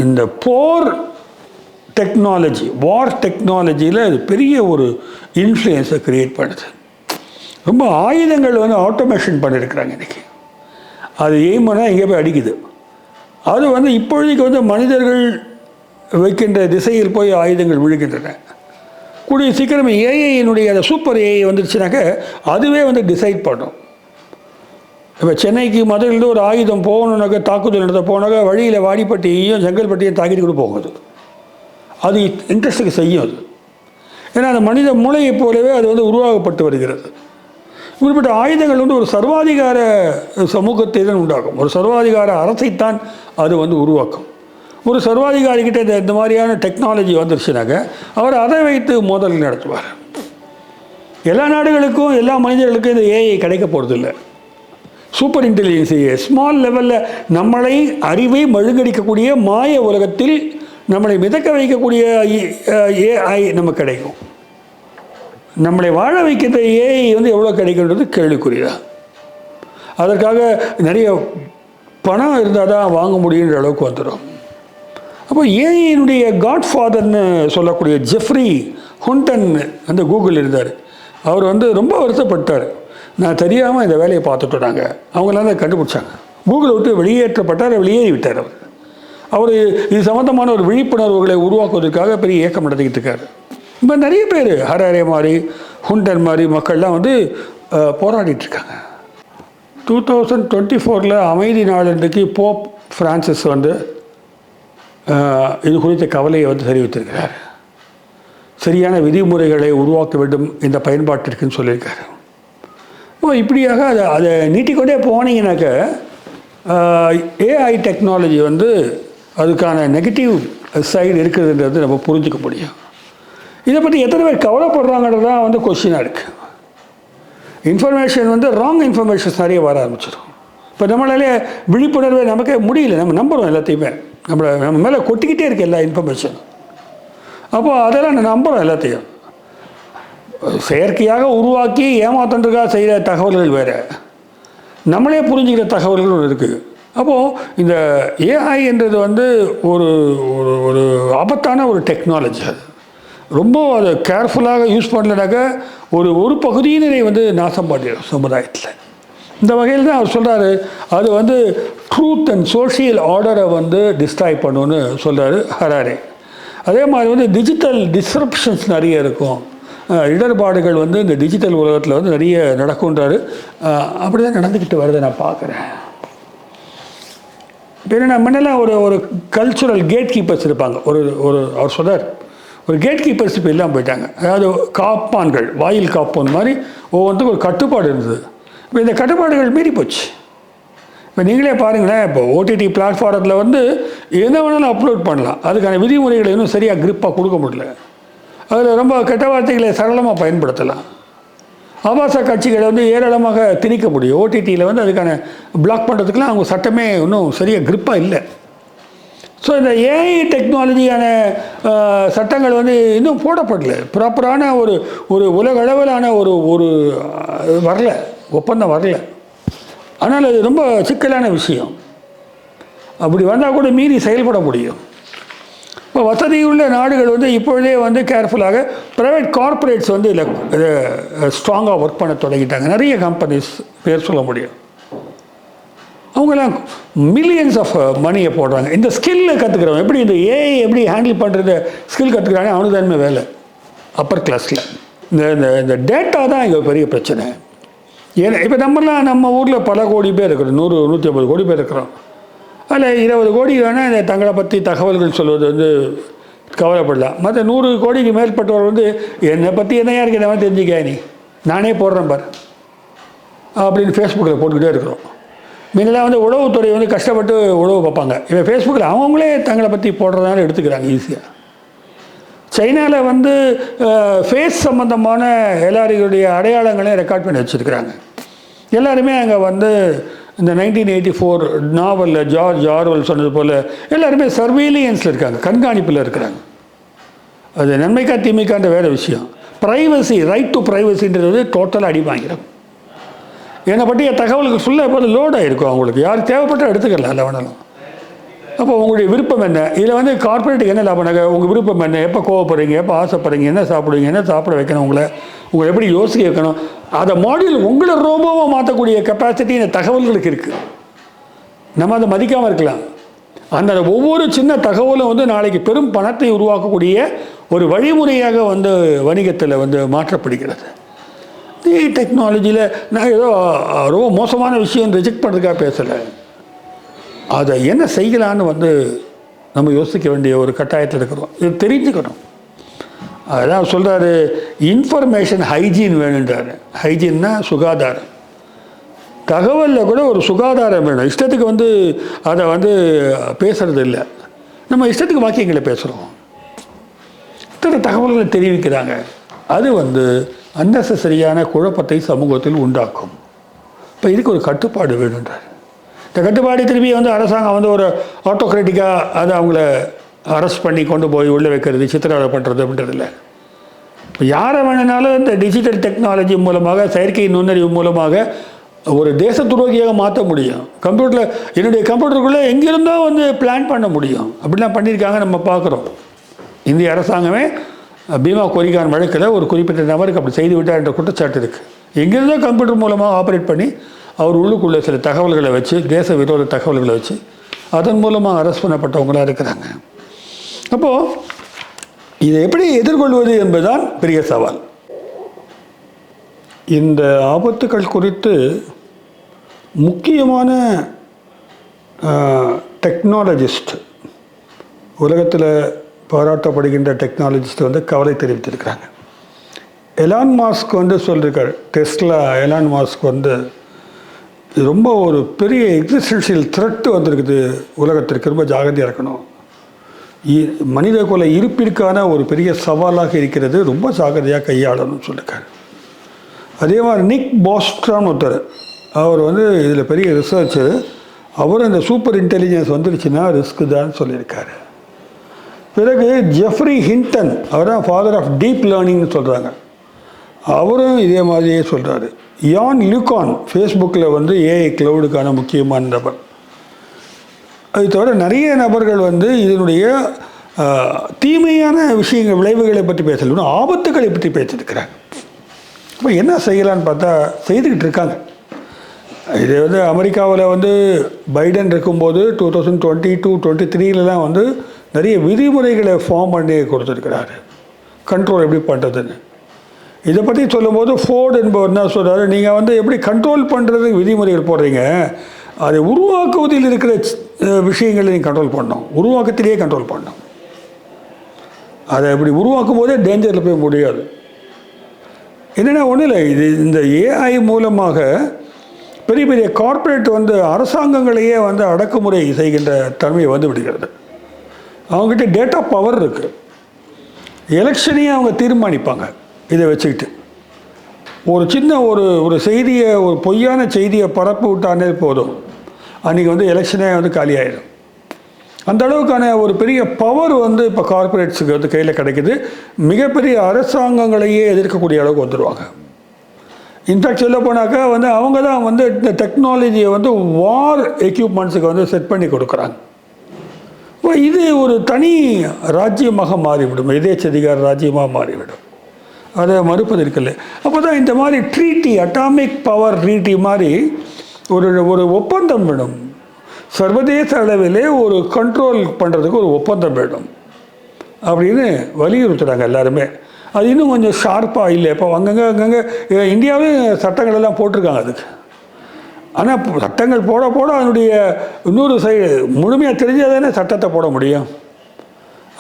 இந்த வார் டெக்னாலஜியில் அது பெரிய ஒரு இன்ஃப்ளூயன்ஸை க்ரியேட் பண்ணுது. ரொம்ப ஆயுதங்கள் வந்து ஆட்டோமேஷன் பண்ணியிருக்கிறாங்க இன்றைக்கி. அது எய்மனா எங்கே போய் அடிக்குது. அது வந்து இப்பொழுதைக்கு வந்து மனிதர்கள் வைக்கின்ற திசையில் போய் ஆயுதங்கள் விழுகின்றன. கூடிய சீக்கிரம் ஏஐயினுடைய அந்த சூப்பர் ஏஐ வந்துடுச்சுனாக்க அதுவே வந்து டிசைட் பண்ணும். இப்போ சென்னைக்கு மதுரையிலேருந்து ஒரு ஆயுதம் போகணுன்னாக்க, தாக்குதல் நடத்த போனாக்க வழியில் வாடிப்பட்டியையும் செங்கல்பட்டியையும் தாக்கிட்டு கூட போகுது. அது இன்ட்ரெஸ்ட்டுக்கு செய்யும். அது ஏன்னா அந்த மனித மூளையை போலவே அது வந்து உருவாக்கப்பட்டு வருகிறது. இப்படிப்பட்ட ஆயுதங்கள் வந்து ஒரு சர்வாதிகார சமூகத்தை தான் உண்டாக்கும். ஒரு சர்வாதிகார அரசைத்தான் அது வந்து உருவாக்கும். ஒரு சர்வாதிகாரிகிட்ட இந்த மாதிரியான டெக்னாலஜி வந்துருச்சுனாக்க அவர் அதை வைத்து மோதல் நடத்துவார். எல்லா நாடுகளுக்கும் எல்லா மனிதர்களுக்கும் இந்த ஏஐ கிடைக்க போகிறதில்லை. சூப்பர் இன்டெலிஜென்ஸையே ஸ்மால் லெவலில் நம்மளை அறிவை மழுங்கடிக்கக்கூடிய மாய உலகத்தில் நம்மளை மிதக்க வைக்கக்கூடிய ஏஐ நமக்கு கிடைக்கும். நம்மளை வாழ வைக்கின்ற ஏஐ வந்து எவ்வளோ கிடைக்கின்றது கேள்விக்குறிதான். அதற்காக நிறைய பணம் இருந்தால் தான் வாங்க முடியுன்ற அளவுக்கு வந்துடும். அப்போ ஏஐனுடைய காட்ஃபாதர்னு சொல்லக்கூடிய ஜெஃப்ரி ஹுண்டன் அந்த கூகுள் இருந்தார். அவர் வந்து ரொம்ப வருத்தப்பட்டார். நான் தெரியாமல் இந்த வேலையை பார்த்துட்டோம். நாங்கள் அவங்களாம் தான் கண்டுபிடிச்சாங்க. கூகுளை விட்டு வெளியேற்றப்பட்டார், வெளியேறி விட்டார். அவர் இது சம்மந்தமான ஒரு விழிப்புணர்வுகளை உருவாக்குவதற்காக பெரிய இயக்கம் நடத்திக்கிட்டு இருக்கார். இப்போ நிறைய பேர் ஹராரே மாதிரி ஹுண்டன் மாதிரி மக்கள்லாம் வந்து போராடிட்டுருக்காங்க. 2024 அமைதி நாளன்றைக்கு போப் ஃப்ரான்சிஸ் வந்து இது குறித்த கவலையை வந்து தெரிவித்திருக்கிறார். சரியான விதிமுறைகளை உருவாக்க வேண்டும் இந்த பயன்பாட்டிற்குன்னு சொல்லியிருக்காரு. இப்படியாக அதை நீட்டிக்கொண்டே போனீங்கன்னாக்க ஏஐ டெக்னாலஜி வந்து அதுக்கான நெகட்டிவ் சைடு இருக்குதுன்றது நம்ம புரிஞ்சுக்க முடியும். இதை பற்றி எத்தனை பேர் கவலைப்படுறாங்கிறது தான் வந்து கொஸ்டினாக இருக்குது. இன்ஃபர்மேஷன் வந்து ராங் இன்ஃபர்மேஷன்ஸ் நிறைய வர ஆரம்பிச்சிடும். இப்போ நம்மளாலே விழிப்புணர்வே நமக்கே முடியல, நம்ம நம்புகிறோம் எல்லாத்தையுமே, நம்ம மேலே கொட்டிக்கிட்டே இருக்குது எல்லா இன்ஃபர்மேஷன். அப்போது அதெல்லாம் நம்புகிறோம் எல்லாத்தையும். செயற்கையாக உருவாக்கி ஏமாத்தன்றதுக்காக செய்கிற தகவல்கள் வேறு, நம்மளே புரிஞ்சுக்கிற தகவல்கள் இருக்குது. அப்போது இந்த ஏஐ என்றது வந்து ஒரு ஒரு ஆபத்தான ஒரு டெக்னாலஜி. அது ரொம்ப அதை கேர்ஃபுல்லாக யூஸ் பண்ணலனாக்கா ஒரு பகுதியினரை வந்து நாசம் பண்ணிடும் சமுதாயத்தில். இந்த வகையில் தான் அவர் சொல்கிறாரு, அது வந்து ட்ரூத் அண்ட் சோஷியல் ஆர்டரை வந்து டிஸ்ட்ராய் பண்ணுன்னு சொல்கிறாரு ஹராரே. அதே மாதிரி வந்து டிஜிட்டல் டிஸ்ரப்ஷன்ஸ் நிறைய இருக்கும், இடர்பாடுகள் வந்து இந்த டிஜிட்டல் உலகத்தில் வந்து நிறைய நடக்கும்ன்றாரு. அப்படி தான் நடந்துக்கிட்டு வருதை நான் பார்க்குறேன். இப்போ என்ன முன்னெல்லாம் ஒரு கல்ச்சுரல் கேட் கீப்பர்ஸ் இருப்பாங்க. அவர் சொல்கிறார், ஒரு கேட் கீப்பர்ஸ் இப்போ இல்லாமல் போயிட்டாங்க. அதாவது காப்பான்கள், வாயில் காப்பான் மாதிரி ஒவ்வொன்றுக்கும் ஒரு கட்டுப்பாடு இருந்தது. இப்போ இந்த கட்டுப்பாடுகள் மீறி போச்சு. இப்போ நீங்களே பாருங்களேன், இப்போ ஓடிடி பிளாட்ஃபாரத்தில் வந்து என்ன வேணாலும் அப்லோட் பண்ணலாம். அதுக்கான விதிமுறைகளை இன்னும் சரியாக கிரிப்பாக கொடுக்க முடியல. அதில் ரொம்ப கெட்ட வார்த்தைகளை சரளமாக பயன்படுத்தலாம். ஆபாச காட்சிகளை வந்து ஏராளமாக திணிக்க முடியும். ஓடிடியில் வந்து அதுக்கான பிளாக் பண்ணுறதுக்குலாம் அவங்க சட்டமே இன்னும் சரியாக கிரிப்பாக இல்லை. ஸோ இந்த ஏஐ டெக்னாலஜியான சட்டங்கள் வந்து இன்னும் போடப்படலை. ப்ராப்பரான ஒரு உலக அளவிலான ஒரு வரல, ஒப்பந்தம் வரல. ஆனால் அது ரொம்ப சிக்கலான விஷயம். அப்படி வந்தால் கூட மீறி செயல்பட முடியும். இப்போ வசதியுள்ள நாடுகள் வந்து இப்பொழுதே வந்து கேர்ஃபுல்லாக ப்ரைவேட் கார்ப்பரேட்ஸ் வந்து இதில் ஸ்ட்ராங்காக ஒர்க் பண்ண தொடங்கிட்டாங்க. நிறைய கம்பெனிஸ் பேர் சொல்ல முடியும். அவங்கெல்லாம் மில்லியன்ஸ் ஆஃப் மணியை போடுறாங்க. இந்த ஸ்கில்லை கற்றுக்கிறவங்க எப்படி இந்த ஏஐ எப்படி ஹேண்டில் பண்ணுறது ஸ்கில் கற்றுக்கிறாங்க, அவனுக்கு தானே வேலை அப்பர் கிளாஸில். இந்த டேட்டா தான் இங்கே பெரிய பிரச்சனை. ஏன்னா இப்போ நம்ம ஊரில் பல கோடி பேர் இருக்கிறோம், 100-150 கோடி பேர் இருக்கிறோம். அதில் 20 கோடி வேணால் இந்த தங்களை பற்றி தகவல்கள் சொல்வது வந்து கவலைப்படலாம். மற்ற 100 கோடிக்கு மேற்பட்டவர் வந்து என்னை பற்றி என்னையா இருக்கு என்ன தெரிஞ்சுக்க நீ, நானே போடுறேன் பார் அப்படின்னு ஃபேஸ்புக்கில் போட்டுக்கிட்டே இருக்கிறோம். முன்னெல்லாம் வந்து உளவுத்துறை வந்து கஷ்டப்பட்டு உழவு பார்ப்பாங்க. இப்போ ஃபேஸ்புக்கில் அவங்களே தங்களை பற்றி போடுறதால எடுத்துக்கிறாங்க ஈஸியாக. சைனாவில் வந்து ஃபேஸ் சம்மந்தமான எல்லாருடைய அடையாளங்களையும் ரெக்கார்ட் பண்ணி வச்சுருக்கிறாங்க. எல்லாருமே அங்கே வந்து இந்த 1984 நாவலில் ஜார்ஜ் ஆர்வெல் சொன்னது போல் எல்லாருமே சர்வேலியன்ஸில் இருக்காங்க, கண்காணிப்பில் இருக்கிறாங்க. அது நன்மைக்கா தீமைக்கான்ற வேறு விஷயம். ப்ரைவசி, ரைட் டு ப்ரைவசின்றது வந்து டோட்டலாக அடி வாங்கிடும். என்னை பற்றிய தகவல்கள் ஃபுல்லாக எப்போது லோட் ஆகிருக்கும். அவங்களுக்கு யார் தேவைப்பட்டால் எடுத்துக்கலாம், இல்லை வேணாலும். அப்போ உங்களுடைய விருப்பம் என்ன? இதில் வந்து கார்பரேட்டுக்கு என்ன லாபம்? உங்கள் விருப்பம் என்ன? எப்போ கோவப்படுறீங்க, எப்போ ஆசைப்படுறீங்க, என்ன சாப்பிடுவீங்க, என்ன சாப்பிட வைக்கணும், உங்களை எப்படி யோசிக்க வைக்கணும், அதை மாடியூல் உங்களை ரோபோவாக மாற்றக்கூடிய கெப்பாசிட்டி இந்த தகவல்களுக்கு இருக்குது. நம்ம அதை மதிக்காமல் இருக்கலாம். அந்த ஒவ்வொரு சின்ன தகவலும் வந்து நாளைக்கு பெரும் பணத்தை உருவாக்கக்கூடிய ஒரு வழிமுறையாக வந்து வணிகத்தில் வந்து மாற்றப்படுகிறது. டெக்னாலஜியில் நான் ஏதோ ரொம்ப மோசமான விஷயம் ரிஜெக்ட் பண்ணுறதுக்காக பேசலை. அதை என்ன செய்யலான்னு வந்து நம்ம யோசிக்க வேண்டிய ஒரு கட்டாயத்தில் இருக்கிறோம். இது தெரிஞ்சுக்கணும். அதான் சொல்கிறாரு, இன்ஃபர்மேஷன் ஹைஜீன் வேணுன்றாரு. ஹைஜீன்னா சுகாதாரம். தகவலில் கூட ஒரு சுகாதாரம் வேணும். இஷ்டத்துக்கு வந்து அதை வந்து பேசுகிறது இல்லை. நம்ம இஷ்டத்துக்கு வாக்கியங்களை பேசுகிறோம். இத்தனை தகவல்களை தெரிவிக்கிறாங்க. அது வந்து அன்னெசரியான குழப்பத்தை சமூகத்தில் உண்டாக்கும். இப்போ இதுக்கு ஒரு கட்டுப்பாடு வேணுன்றார். இந்த கட்டுப்பாடு திருப்பி வந்து அரசாங்கம் வந்து ஒரு ஆட்டோக்ராட்டிக்காக அதை அவங்கள அரெஸ்ட் பண்ணி கொண்டு போய் உள்ளே வைக்கிறது, சித்திரவதை பண்ணுறது அப்படின்றதில்ல. இப்போ யாரை வேணுனாலும் இந்த டிஜிட்டல் டெக்னாலஜி மூலமாக, செயற்கை நுண்ணறிவு மூலமாக ஒரு தேச துரோகியாக மாற்ற முடியும். கம்ப்யூட்டரில் என்னுடைய கம்ப்யூட்டருக்குள்ளே எங்கிருந்தோ வந்து பிளான் பண்ண முடியும். அப்படிலாம் பண்ணியிருக்காங்க, நம்ம பார்க்குறோம். இந்திய அரசாங்கமே பீமா கோரிகான் வழக்கில் ஒரு குறிப்பிட்ட நபருக்கு அப்படி செய்து விட்டார் என்ற குற்றச்சாட்டு இருக்குது. எங்கிருந்தோ கம்ப்யூட்டர் மூலமாக ஆப்ரேட் பண்ணி அவர் உள்ளுக்குள்ளே சில தகவல்களை வச்சு, தேச விரோத தகவல்களை வச்சு அதன் மூலமாக அரெஸ்ட் பண்ணப்பட்டவங்களாக இருக்கிறாங்க. அப்போது இதை எப்படி எதிர்கொள்வது என்பதுதான் பெரிய சவால். இந்த ஆபத்துக்கள் குறித்து முக்கியமான டெக்னாலஜிஸ்ட், உலகத்தில் பாராட்டப்படுகின்ற டெக்னாலஜிஸ்ட் வந்து கவலை தெரிவித்திருக்கிறாங்க. எலான் மாஸ்க் வந்து சொல்லியிருக்காரு, டெஸ்லா எலான் மாஸ்க் வந்து இது ரொம்ப ஒரு பெரிய எக்ஸிஸ்டென்ஷியல் த்ரெட் வந்திருக்குது உலகத்திற்கு, ரொம்ப ஜாகிரதையாக இருக்கணும், மனித குல இருப்பிற்கான ஒரு பெரிய சவாலாக இருக்கிறது, ரொம்ப ஜாகிரதையாக கையாளணும்னு சொல்லியிருக்காரு. அதே மாதிரி நிக் பாஸ்ட்ரான்னு ஒருத்தர், அவர் வந்து இதில் பெரிய ரிசர்ச்சு, அவர் இந்த சூப்பர் இன்டெலிஜென்ஸ் வந்துருச்சுன்னா ரிஸ்க்கு தான் சொல்லியிருக்காரு. பிறகு ஜெஃப்ரி ஹிண்டன், அவர் தான் ஃபாதர் ஆஃப் டீப் லேர்னிங்னு சொல்கிறாங்க, அவரும் இதே மாதிரியே சொல்கிறாரு. யான் லுகான் ஃபேஸ்புக்கில் வந்து ஏஐ க்ளவுடுக்கான முக்கியமான நபர். அது தவிர நிறைய நபர்கள் வந்து இதனுடைய தீமையான விஷயங்கள் விளைவுகளை பற்றி பேசல, ஆபத்துக்களை பற்றி பேசியிருக்கிறாங்க. இப்போ என்ன செய்யலான்னு பார்த்தா செய்துக்கிட்டு இருக்காங்க. இது வந்து அமெரிக்காவில் வந்து பைடன் இருக்கும்போது 2022-23 வந்து நிறைய விதிமுறைகளை ஃபார்ம் பண்ணி கொடுத்துருக்கிறாரு, கண்ட்ரோல் எப்படி பண்ணுறதுன்னு. இதை பற்றி சொல்லும்போது ஃபோர்டு என்பவர் என்ன சொல்கிறாரு, நீங்கள் வந்து எப்படி கண்ட்ரோல் பண்ணுறதுக்கு விதிமுறைகள் போடுறீங்க, அதை உருவாக்குவதில் இருக்கிற விஷயங்களை நீங்கள் கண்ட்ரோல் பண்ணணும், உருவாக்கத்திலேயே கண்ட்ரோல் பண்ணணும். அதை எப்படி உருவாக்கும் போதே டேஞ்சரில் போய் முடியாது. என்னென்னா ஒன்றும் இல்லை, இது இந்த ஏஐ மூலமாக பெரிய பெரிய கார்ப்பரேட் வந்து அரசாங்கங்களையே வந்து அடக்குமுறை செய்கின்ற தன்மை வந்து விடுகிறது. அவங்ககிட்ட டேட்டா பவர் இருக்குது, எலெக்ஷனையே அவங்க தீர்மானிப்பாங்க. இதை வச்சுக்கிட்டு ஒரு சின்ன ஒரு செய்தியை, ஒரு பொய்யான செய்தியை பரப்பி விட்டானே போதும், அன்றைக்கி வந்து எலெக்ஷனே வந்து காலியாயிடும். அந்த அளவுக்கான ஒரு பெரிய பவர் வந்து இப்போ கார்ப்பரேட்ஸுக்கு வந்து கையில் கிடைக்குது. மிகப்பெரிய அரசாங்கங்களையே எதிர்க்கக்கூடிய அளவுக்கு வந்துடுவாங்க. இன்ஃபேக்ட் சொல்ல போனாக்கா வந்து அவங்க தான் வந்து இந்த டெக்னாலஜியை வந்து வார் எக்யூப்மெண்ட்ஸுக்கு வந்து செட் பண்ணி கொடுக்குறாங்க. இது ஒரு தனி ராஜ்யமாக மாறிவிடும், எதேச்சதிகார ராஜ்யமாக மாறிவிடும், அதை மறுப்பதற்கில்லை. அப்போ தான் இந்த மாதிரி ட்ரீட்டி, அட்டாமிக் பவர் ட்ரீட்டி மாதிரி ஒரு ஒப்பந்தம் வேணும், சர்வதேச அளவிலே ஒரு கண்ட்ரோல் பண்ணுறதுக்கு ஒரு ஒப்பந்தம் வேணும் அப்படின்னு வலியுறுத்துகிறாங்க எல்லாருமே. அது இன்னும் கொஞ்சம் ஷார்ப்பாக இல்லை. இப்போ அங்கங்கே இந்தியாவிலும் சட்டங்கள் எல்லாம் போட்டிருக்காங்க அதுக்கு. ஆனால் சட்டங்கள் போட அதனுடைய இன்னொரு சைடு முழுமையாக தெரிஞ்சால் தானே சட்டத்தை போட முடியும்.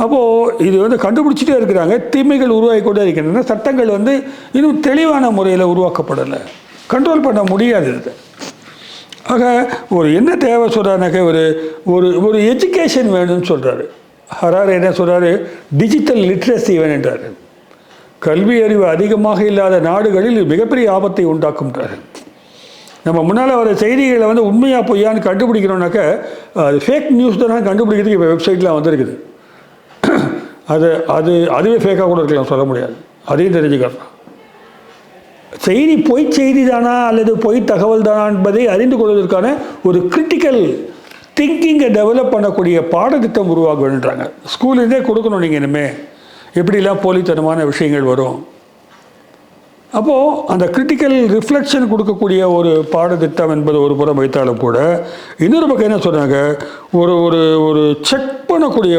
அப்போது இது வந்து கண்டுபிடிச்சிட்டே இருக்கிறாங்க, தீமைகள் உருவாகி கொண்டே இருக்கின்றன, சட்டங்கள் வந்து இன்னும் தெளிவான முறையில் உருவாக்கப்படலை, கண்ட்ரோல் பண்ண முடியாது இது. ஆக ஒரு என்ன தேவை சொல்கிறாருனாக்க ஒரு எஜுகேஷன் வேணும்னு சொல்கிறாரு. ஹராரே என்ன சொல்கிறாரு, டிஜிட்டல் லிட்ரஸி வேணுன்றாரு. கல்வி அறிவு அதிகமாக இல்லாத நாடுகளில் மிகப்பெரிய ஆபத்தை உண்டாக்கும்ன்றாரு. நம்ம முன்னால் வர செய்திகளை வந்து உண்மையாக பொய்யான்னு கண்டுபிடிக்கிறோம்னாக்க அது ஃபேக் நியூஸ் தான் கண்டுபிடிக்கிறதுக்கு இப்போ வெப்சைட்லாம் வந்துருக்குது. அதுவே ஃபேக்காக கூட இருக்கலாம், சொல்ல முடியாது, அதையும் தெரிஞ்சுக்கலாம். செய்தி பொய் செய்தி தானா அல்லது பொய் தகவல் தானா என்பதை அறிந்து கொள்வதற்கான ஒரு கிரிட்டிக்கல் திங்கிங்கை டெவலப் பண்ணக்கூடிய பாடத்திட்டம் உருவாக வேண்டுன்றாங்க. ஸ்கூல்லேருந்தே கொடுக்கணும். நீங்கள் இனிமேல் எப்படிலாம் போலித்தனமான விஷயங்கள் வரும், அப்போது அந்த கிரிட்டிக்கல் ரிஃப்ளெக்ஷன் கொடுக்கக்கூடிய ஒரு பாடத்திட்டம் என்பது ஒரு புறம் வைத்தாலும் கூட, இன்னொரு பக்கம் என்ன சொல்கிறாங்க, ஒரு செக் பண்ணக்கூடிய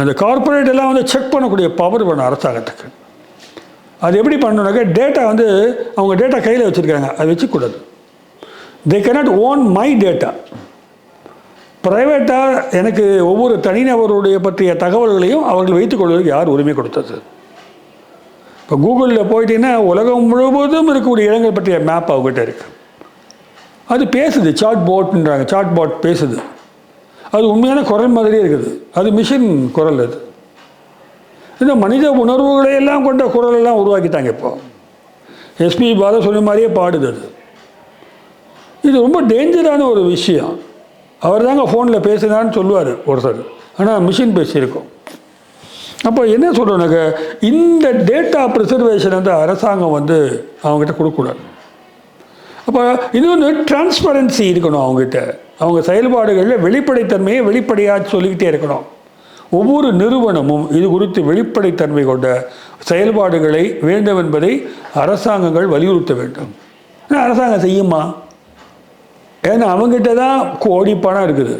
அந்த கார்ப்பரேட் எல்லாம் வந்து செக் பண்ணக்கூடிய பவர் வேணும் அரசாங்கத்துக்கு. அது எப்படி பண்ணணுனாக்கா, டேட்டா வந்து அவங்க டேட்டா கையில் வச்சுருக்காங்க, அதை வச்சுக்கூடாது. They cannot own my data. ப்ரைவேட்டாக எனக்கு ஒவ்வொரு தனிநபருடைய பற்றிய தகவல்களையும் அவர்கள் வைத்துக்கொள்வதற்கு யார் உரிமை கொடுத்தது? இப்போ கூகுளில் போயிட்டீங்கன்னா உலகம் முழுவதும் இருக்கக்கூடிய இடங்கள் பற்றிய மேப் அவங்ககிட்ட இருக்குது. அது பேசுது, சாட் போட்ன்றாங்க, சாட் பாட் பேசுது. அது உண்மையான குரல் மாதிரியே இருக்குது, அது மிஷின் குரல். அது இந்த மனித உணர்வுகளை எல்லாம் கொண்ட குரலெல்லாம் உருவாக்கிட்டாங்க. இப்போ எஸ்பி பால சொன்ன மாதிரியே பாடுது. அது இது ரொம்ப டேஞ்சரான ஒரு விஷயம். அவர் தாங்க ஃபோனில் பேசுனான்னு சொல்லுவார் ஒருத்தர், ஆனால் மிஷின் பேசியிருக்கோம். அப்போ என்ன சொல்கிறோன்னாக்க, இந்த டேட்டா ப்ரிசர்வேஷன் வந்து அரசாங்கம் வந்து அவங்ககிட்ட கொடுக்கக்கூடாது. அப்போ இன்னொன்று டிரான்ஸ்பரன்சி இருக்கணும் அவங்ககிட்ட. அவங்க செயல்பாடுகளில் வெளிப்படைத்தன்மையை வெளிப்படையாக சொல்லிக்கிட்டே இருக்கணும். ஒவ்வொரு நிறுவனமும் இது குறித்து வெளிப்படைத்தன்மை கொண்ட செயல்பாடுகளை வேண்டும் என்பதை அரசாங்கங்கள் வலியுறுத்த வேண்டும். ஆனால் அரசாங்கம் செய்யுமா? ஏன்னா அவங்ககிட்ட தான் கோடி பணம் இருக்குது,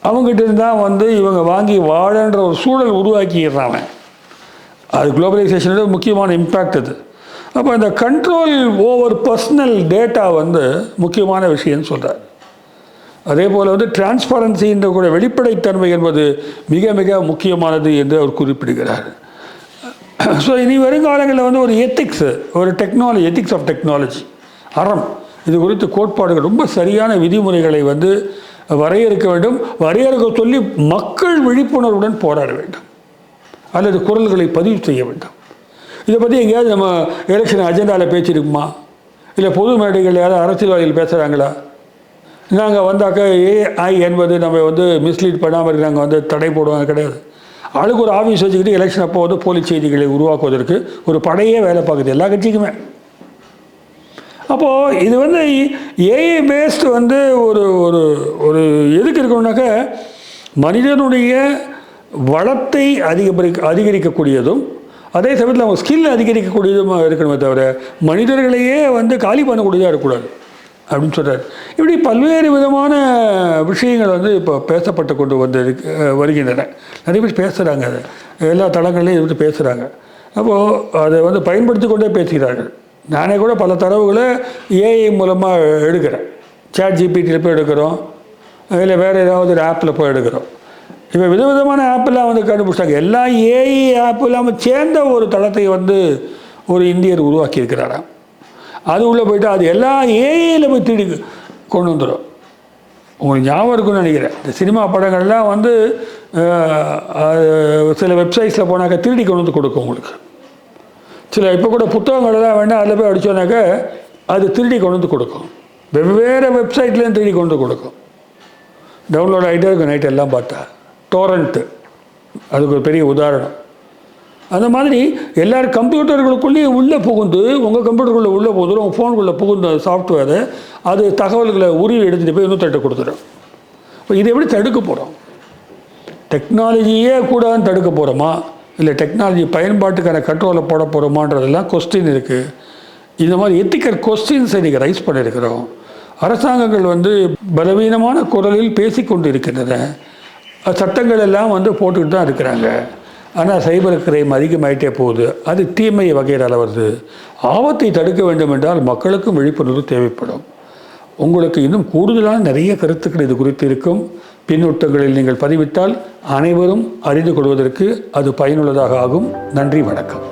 அவங்ககிட்ட இருந்தால் வந்து இவங்க வாங்கி வாழன்ற ஒரு சூழல் உருவாக்கிடுறாங்க. அது குளோபலைசேஷனோட முக்கியமான இம்பேக்ட். அது அப்போ இந்த கண்ட்ரோல் ஓவர் பர்சனல் டேட்டா வந்து முக்கியமான விஷயம்னு சொல்கிறார். அதே போல் வந்து டிரான்ஸ்பரன்சின்ற கூட வெளிப்படைத்தன்மை என்பது மிக மிக முக்கியமானது என்று அவர் குறிப்பிடுகிறார். ஸோ இனி வருங்காலங்களில் வந்து ஒரு எத்திக்ஸு, ஒரு டெக்னாலஜி, எத்திக்ஸ் ஆஃப் டெக்னாலஜி, அறம், இது குறித்து கோட்பாடுகள், ரொம்ப சரியான விதிமுறைகளை வந்து வரையறுக்க வேண்டும். வரையறுக்க சொல்லி மக்கள் விழிப்புணர்வுடன் போராட வேண்டும், அல்லது குரல்களை பதிவு செய்ய வேண்டும். இதை பற்றி எங்கேயாவது நம்ம எலெக்ஷன் அஜெண்டாவில் பேச்சிருக்குமா? இல்லை பொது மேடைகள் யாராவது அரசியல்வாதிகள் பேசுகிறாங்களா? நாங்கள் வந்தாக்க ஏஐ என்பது நம்ம வந்து மிஸ்லீட் பண்ணாமல் இருக்கு, நாங்கள் வந்து தடை போடுவாங்க, கிடையாது. ஆளுக்கு ஒரு ஆஃபீஸ் வச்சுக்கிட்டு எலெக்ஷன் அப்போ வந்து போலி செய்திகளை உருவாக்குவதற்கு ஒரு படையே வேலை பார்க்குது எல்லா கட்சிக்குமே. அப்போது இது வந்து ஏஐ பேஸ்டு வந்து ஒரு ஒரு ஒரு எதுக்கு இருக்கணும்னாக்க மனிதனுடைய வளத்தை அதிகரிக்கக்கூடியதும் அதே சமயத்தில் அவங்க ஸ்கில் அதிகரிக்கக்கூடியதும் இருக்கணுமே தவிர மனிதர்களையே வந்து காலி பண்ணக்கூடியதாக இருக்கக்கூடாது அப்படின்னு சொல்கிறார். இப்படி பல்வேறு விதமான விஷயங்கள் வந்து இப்போ பேசப்பட்டு கொண்டு வந்து வருகின்றன. நிறைய பேர் பேசுகிறாங்க, அதை எல்லா தளங்கள்லையும் இருந்து பேசுகிறாங்க. அப்போது அதை வந்து பயன்படுத்தி கொண்டே பேசுகிறார்கள். நானே கூட பல தரவுகளை ஏஐ மூலமாக எடுக்கிறேன். சாட் ஜிபிடியில் போய் எடுக்கிறோம், இல்லை வேறு ஏதாவது ஒரு ஆப்பில் போய் எடுக்கிறோம். இப்போ விதவிதமான ஆப்பெல்லாம் வந்து கண்டுபிடிச்சாங்க. எல்லா ஏஐ ஆப்பு இல்லாமல் சேர்ந்த ஒரு தளத்தை வந்து ஒரு இந்தியர் உருவாக்கியிருக்கிறாராம். அது உள்ளே போய்ட்டு அது எல்லா ஏஐயில் போய் திருடி கொண்டு வந்துடும். உங்களுக்கு ஞாபகம் இருக்குன்னு நினைக்கிறேன், இந்த சினிமா படங்கள்லாம் வந்து சில வெப்சைட்ஸில் போனாக்க திருடி கொண்டு வந்து கொடுக்கும் உங்களுக்கு. சில இப்போ கூட புத்தகங்களெல்லாம் வேண்டாம், அதில் போய் அடித்தோன்னாக்க அது திருடி கொண்டு வந்து கொடுக்கும். வெவ்வேறு வெப்சைட்லேயும் திருடி கொண்டு கொடுக்கும். டவுன்லோட் ஆகிட்டே இருக்கும் நைட் எல்லாம் பார்த்தா. டோரண்ட்டு அதுக்கு ஒரு பெரிய உதாரணம். அந்த மாதிரி எல்லாரும் கம்ப்யூட்டர்களுக்குள்ளேயும் உள்ளே புகுந்து, உங்கள் கம்ப்யூட்டருக்குள்ளே உள்ளே புகுந்து, உங்கள் ஃபோனுக்குள்ளே புகுந்த சாஃப்ட்வேரு அது தகவல்களை உருவி எடுத்துகிட்டு போய் இன்னும் கொடுத்துடும். இப்போ இதை எப்படி தடுக்க போகிறோம்? டெக்னாலஜியே கூட தடுக்க போகிறோமா, இல்லை டெக்னாலஜி பயன்பாட்டுக்கான கண்ட்ரோலை போட போகிறோமான்றதெல்லாம் கொஸ்டின் இருக்குது. இந்த மாதிரி எத்திக்கல் கொஸ்டின்ஸை இன்றைக்கி ரைஸ் பண்ணியிருக்கிறோம். அரசாங்கங்கள் வந்து பலவீனமான குரலில் பேசிக்கொண்டு இருக்கின்றன. சட்டங்கள் எல்லாம் வந்து போட்டுக்கிட்டு தான் இருக்கிறாங்க. ஆனால் சைபர் கிரைம் அதிகமாகிட்டே போகுது. அது தீமை வகையில் வருது. ஆபத்தை தடுக்க வேண்டும் என்றால் மக்களுக்கும் விழிப்புணர்வு தேவைப்படும். உங்களுக்கு இன்னும் கூடுதலான நிறைய கருத்துக்கள் இது குறித்து இருக்கும். பின்னூட்டங்களில் நீங்கள் பதிவிட்டால் அனைவரும் அறிந்து கொள்வதற்கு அது பயனுள்ளதாக ஆகும். நன்றி, வணக்கம்.